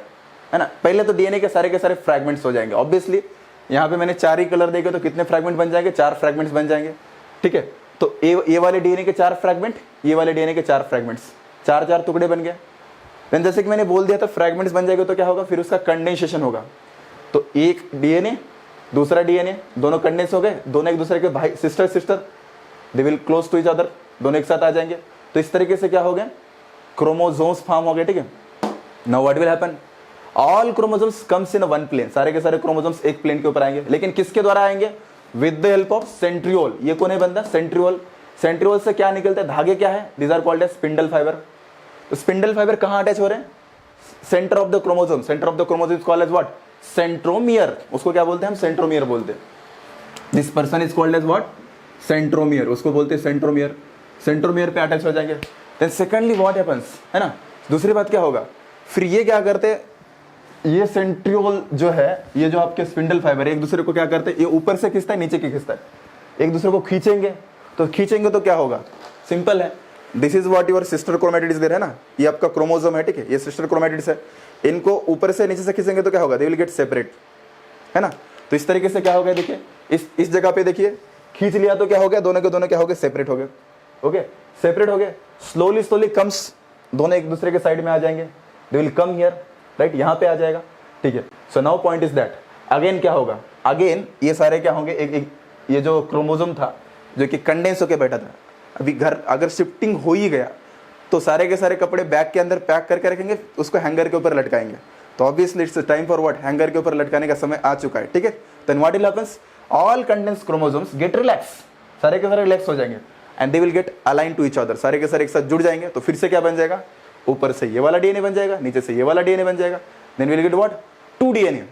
है ना। पहले तो डीएनए के सारे फ्रैगमेंट्स हो जाएंगे, ऑब्वियसली यहाँ पे मैंने चार ही कलर देखे तो कितने फ्रैगमेंट बन जाएंगे, चार फ्रैगमेंट्स बन जाएंगे, ठीक है। तो ये वाले डीएनए के चार फ्रैगमेंट, ये वाले डीएनए के चार फ्रैगमेंट्स, चार चार टुकड़े बन गए। देन जैसे कि मैंने बोल दिया था फ्रैगमेंट्स बन जाएंगे तो क्या होगा, फिर उसका कंडेंसेशन होगा, तो एक डीएनए दूसरा डीएनए दोनों कंडेंस हो गए, दोनों एक दूसरे के भाई, sister, they will close to each other, दोनों एक साथ आ जाएंगे, तो इस तरीके से क्या हो गया, क्रोमोसोम्स फॉर्म हो गए, ठीक है। Now what will happen, all chromosomes comes in one plane, सारे के सारे क्रोमोसोम्स एक प्लेन के ऊपर आएंगे, लेकिन किसके द्वारा आएंगे, with the help of centriole. ये कौन है बंदा, सेंट्रियोल। सेंट्रियोल से क्या निकलते हैं, धागे क्या है, these are called as spindle fiber. तो स्पिंडल फाइबर कहां अटैच हो रहे हैं, center of the chromosome, center of the chromosome is called as what, centromere, उसको क्या बोलते हैं हम, सेंट्रोमियर बोलते हैं। This person is called as what, centromere, उसको बोलते हैं सेंट्रोमियर, सेंट्रोमियर पे अटैच हो जाएंगे। देन सेकंडली व्हाट हैपेंस, है ना, दूसरी बात क्या होगा, फिर ये क्या करते हैं, ये सेंट्रियोल जो है, ये जो आपके स्पिंडल फाइबर है, एक दूसरे को क्या करते हैं, ये ऊपर से खींचता है, नीचे की खींचता है, एक दूसरे को खींचेंगे, तो क्या होगा, सिंपल है, this is what your sister chromatids there, है ना, ये आपका क्रोमोसोम है, ठीक है, ये सिस्टर क्रोमैटिड्स है, इनको ऊपर से नीचे से खींचेंगे तो क्या होगा, दे विल गेट सेपरेट, है ना। तो इस तरीके से क्या हो गया, देखिए इस जगह पे देखिए, खींच लिया तो क्या हो गया, दोनों के दोनों क्या हो गए, सेपरेट हो गए, ओके, सेपरेट हो गए, स्लोली कम्स, दोनों एक दूसरे के साइड में आ जाएंगे, they will come here, right, यहाँ पे आ जाएगा, ठीक है। सो now point is that, again क्या होगा, अगेन ये सारे क्या होंगे, एक ये जो क्रोमोसोम था जो कि कंडेंस होके बैठा था, अभी घर अगर शिफ्टिंग हो ही गया तो सारे के सारे कपड़े बैग के अंदर पैक करके रखेंगे, उसको हैंगर के ऊपर लटकाएंगे, तो obviously it's time for what, hanger के ऊपर लटकाने का समय आ चुका है, ठीक है। Then what will happens, all condense chromosomes get relax, सारे के सारे रिलैक्स हो जाएंगे, and they will get align to each other, सारे के सारे एक साथ जुड़ जाएंगे, तो फिर से क्या बन जाएगा, ऊपर से ये वाला डीएनए बन जाएगा, नीचे से ये वाला डीएनए बन जाएगा, then will get what, two DNA,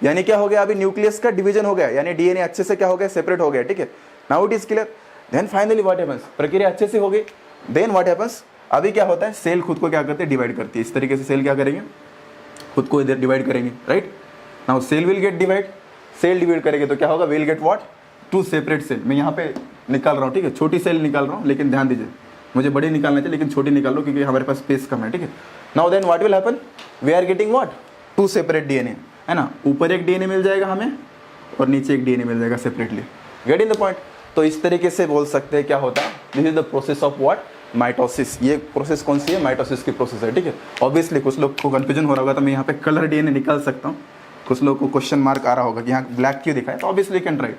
यानी क्या हो गया, अभी न्यूक्लियस का डिवीजन हो गया, यानी डीएनए अच्छे से क्या हो गया, सेपरेट हो गया, ठीक है। Now it is clear. Then finally what happens, प्रक्रिया अच्छे से हो गई, देन व्हाट हैपेंस, अभी क्या होता है, सेल खुद को क्या करते हैं, डिवाइड करती है, इस तरीके से सेल क्या करेंगे, खुद को इधर डिवाइड करेंगे, right. Now cell will get divide, cell divide करेंगे तो क्या होगा, will get what, two separate cell. मैं यहाँ पे निकाल रहा हूँ, ठीक है, छोटी सेल निकाल रहा हूँ, लेकिन ध्यान दीजिए मुझे बड़ी निकालना चाहिए, लेकिन छोटी निकाल लो क्योंकि हमारे पास स्पेस कम है, ठीक है। Now then what will happen, we are getting what, two separate DNA, है ना, ऊपर एक डीएनए मिल जाएगा हमें और नीचे एक डीएनए मिल जाएगा separately, get in the point. तो इस तरीके से बोल सकते हैं क्या होता है, this is the process of what, mitosis. ये प्रोसेस कौन सी है? माइटोसिस की प्रोसेस है, ठीक है। ऑब्वियसली कुछ लोग को कन्फ्यूजन हो रहा होगा, तो मैं यहाँ पे कलर डीएनए निकाल सकता हूँ। कुछ लोग को क्वेश्चन मार्क आ रहा होगा कि यहाँ ब्लैक क्यों दिखा है, तो ऑब्वियसली कैन राइट,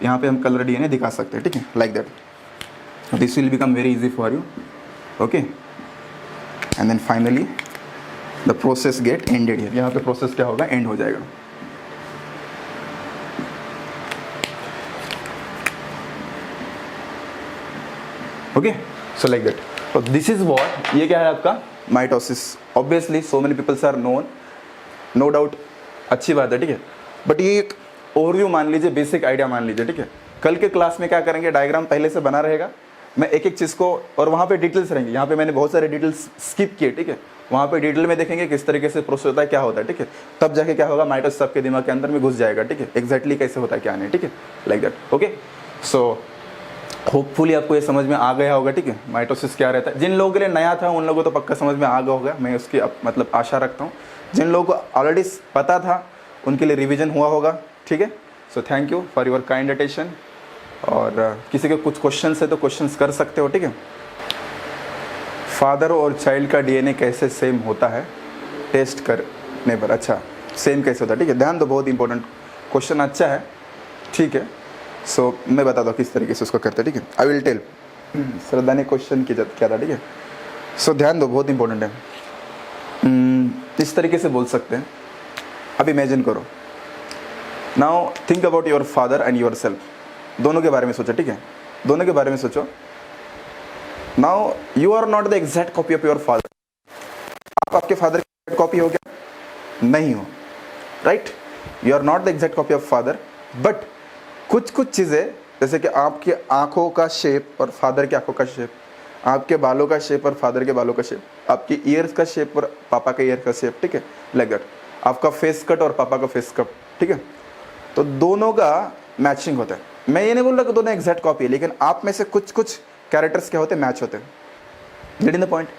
यहाँ पे हम कलर डीएनए दिखा सकते हैं, ठीक है, like that. This will become very easy for you, okay. And then finally the process get ended here. यहाँ पे प्रोसेस क्या होगा? एंड हो जाएगा। Okay, so like that. तो दिस इज व्हाट, ये क्या है आपका? Mitosis. Obviously so many peoples are known, no doubt, अच्छी बात है, ठीक है। बट ये एक ओवरव्यू मान लीजिए, बेसिक आइडिया मान लीजिए, ठीक है। कल के क्लास में क्या करेंगे? डायग्राम पहले से बना रहेगा, मैं एक एक चीज़ को, और वहाँ पे डिटेल्स रहेंगे। यहाँ पे मैंने बहुत सारे डिटेल्स स्किप किए, ठीक है। वहाँ पे डिटेल में देखेंगे किस तरीके से प्रोसेस होता है, क्या होता है, ठीक है। तब जाके क्या होगा? माइटोसिस आपके दिमाग के अंदर में घुस जाएगा, ठीक है, एग्जैक्टली कैसे होता है, क्या नहीं, ठीक है, like that. Okay, so hopefully आपको ये समझ में आ गया होगा, ठीक है, माइटोसिस क्या रहता है। जिन लोगों के लिए नया था उन लोगों को तो पक्का समझ में आ गया होगा, मैं उसकी मतलब आशा रखता हूँ। जिन लोगों को ऑलरेडी पता था उनके लिए रिवीजन हुआ होगा, ठीक है। So thank you for your kind attention. और किसी के कुछ क्वेश्चंस है तो क्वेश्चंस कर सकते हो, ठीक है। फादर और चाइल्ड का डीएनए कैसे सेम होता है टेस्ट करने पर? अच्छा, सेम कैसे होता है, ठीक है, ध्यान दो, बहुत इंपॉर्टेंट क्वेश्चन, अच्छा है, ठीक है। सो मैं बता दूँ किस तरीके से उसको करते हैं, ठीक है। I will tell. श्रद्धा ने क्वेश्चन किया था, ठीक है। सो ध्यान दो, बहुत इंपॉर्टेंट है। इस तरीके से बोल सकते हैं, अब इमेजिन करो, now think about your father and your self, दोनों के बारे में सोचो, ठीक है, दोनों के बारे में सोचो। Now you are not the exact copy of your father. आप आपके फादर की कॉपी हो क्या? नहीं हो, right. You are not the exact copy of father, but कुछ कुछ चीज़ें, जैसे कि आपकी आंखों का शेप और फादर की आंखों का शेप, आपके बालों का शेप और फादर के बालों का शेप, आपकी ईयर्स का शेप और पापा के ईयर का शेप, ठीक है, लाइक दैट। आपका फेस कट और पापा का फेस कट, ठीक है। तो दोनों का मैचिंग होता है। मैं ये नहीं बोल रहा कि दोनों एग्जैक्ट कॉपी है, लेकिन आप में से कुछ कुछ कैरेक्टर्स क्या होते हैं? मैच होते हैं। Getting the point?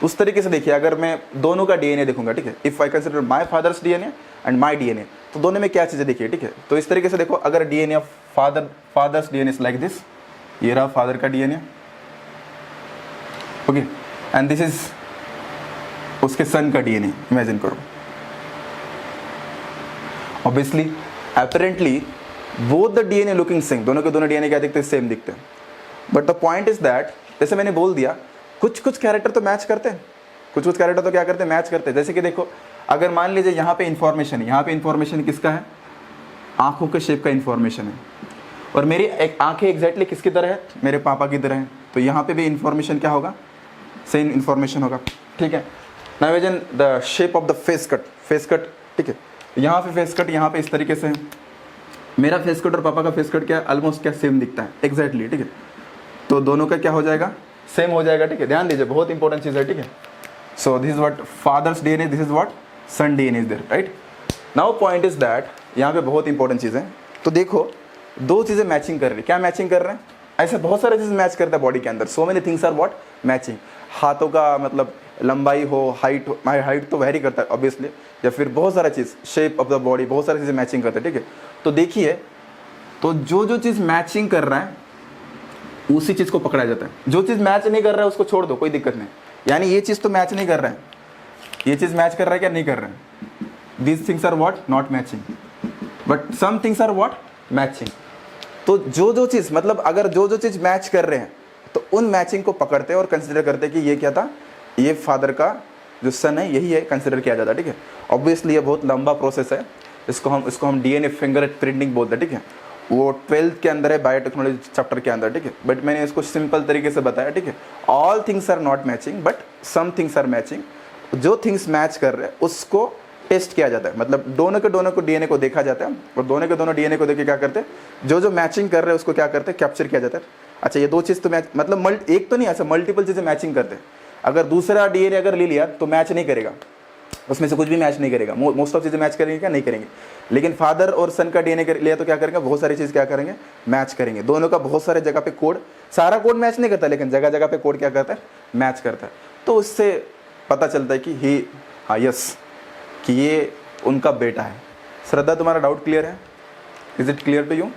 उस तरीके से देखिए, अगर मैं दोनों का डीएनए देखूंगा, ठीक है, if I consider my father's DNA and my DNA, तो दोनों में क्या चीज़ें देखिए, ठीक है। तो इस तरीके से देखो, अगर DNA of father's DNA is like this, ये रहा फादर का DNA, okay, and this is उसके सन का डीएनए, इमेजिन करो। Obviously apparently both the DNA looking same, दोनों के दोनों डीएनए क्या दिखते हैं? सेम दिखते हैं। But the point is that, जैसे मैंने बोल दिया, कुछ कुछ कैरेक्टर तो मैच करते हैं, कुछ कुछ कैरेक्टर तो क्या करते हैं? मैच करते हैं। जैसे कि देखो, अगर मान लीजिए यहाँ पे इन्फॉर्मेशन है, यहाँ पे इन्फॉर्मेशन किसका है? आंखों के शेप का इन्फॉर्मेशन है, और मेरी एक आंखें एग्जैक्टली किसकी तरह है? मेरे पापा की तरह है। तो यहाँ पे भी इन्फॉर्मेशन क्या होगा? सेम इन्फॉर्मेशन होगा, ठीक है। Now imagine the shape of the face cut, ठीक है। यहाँ पे फेस कट यहाँ पे इस तरीके से है। मेरा फेस कट और पापा का फेस कट क्या ऑलमोस्ट क्या सेम दिखता है, एग्जैक्टली, ठीक है। तो दोनों का क्या हो जाएगा? सेम हो जाएगा, ठीक है। ध्यान दीजिए, बहुत इंपॉर्टेंट चीज़ है, ठीक है। So this is what father's DNA, this is what son DNA is there, right. Now point is that, यहाँ पे बहुत इंपॉर्टेंट चीज़ है। तो देखो, दो चीज़ें मैचिंग कर रही है। क्या मैचिंग कर रहे हैं? ऐसे बहुत सारे चीज़ मैच करता है बॉडी के अंदर। So many things are what matching. हाथों का मतलब लंबाई हो, हाइट हो, माई हाइट तो वेरी करता है ऑब्वियसली, या फिर बहुत सारा चीज़, शेप ऑफ द बॉडी, बहुत सारी चीज़ें मैचिंग करते हैं, ठीक है। तो देखिए, तो जो जो चीज़ मैचिंग कर रहा है उसी चीज़ को पकड़ा जाता है। जो चीज़ मैच नहीं कर रहा है उसको छोड़ दो, कोई दिक्कत नहीं। यानी ये चीज़ तो मैच नहीं कर रहा है, ये चीज़ मैच कर रहा है क्या? नहीं कर रहा है। These things are what not matching, but some things are what matching. तो जो जो चीज़, मतलब अगर जो जो चीज़ मैच कर रहे हैं तो उन मैचिंग को पकड़ते हैं और कंसिडर करते हैं कि ये क्या था, ये फादर का जो सन है यही है, कंसिडर किया जाता है, ठीक है। ऑब्वियसली ये बहुत लंबा प्रोसेस है, इसको हम डीएनए फिंगर प्रिंटिंग बोलते हैं, ठीक है। वो 12th के अंदर है, बायोटेक्नोलॉजी चैप्टर के अंदर, ठीक है। बट मैंने इसको सिंपल तरीके से बताया, ठीक है। All things are not matching but some things are matching. जो थिंग्स मैच कर रहे हैं उसको टेस्ट किया जाता है, मतलब दोनों को डीएनए को देखा जाता है, और दोनों के दोनों डीएनए को देख के क्या करते हैं, जो जो मैचिंग कर रहे हैं उसको क्या करते हैं? कैप्चर किया जाता है। अच्छा, ये दो चीज़ तो मैच, मतलब एक तो नहीं, ऐसा मल्टीपल चीज़ें मैचिंग करते हैं। अगर दूसरा डीएनए अगर ले लिया तो मैच नहीं करेगा, उसमें से कुछ भी मैच नहीं करेगा। मोस्ट ऑफ चीज़ें मैच करेंगे क्या? नहीं करेंगे। लेकिन फादर और सन का डीएनए लिया तो क्या करेंगे? बहुत सारी चीज़ क्या करेंगे? मैच करेंगे। दोनों का बहुत सारे जगह पे कोड, सारा कोड मैच नहीं करता, लेकिन जगह जगह पे कोड क्या करता है? मैच करता है। तो उससे पता चलता है कि यस, कि ये उनका बेटा है। श्रद्धा, तुम्हारा डाउट क्लियर है? Is it clear to you?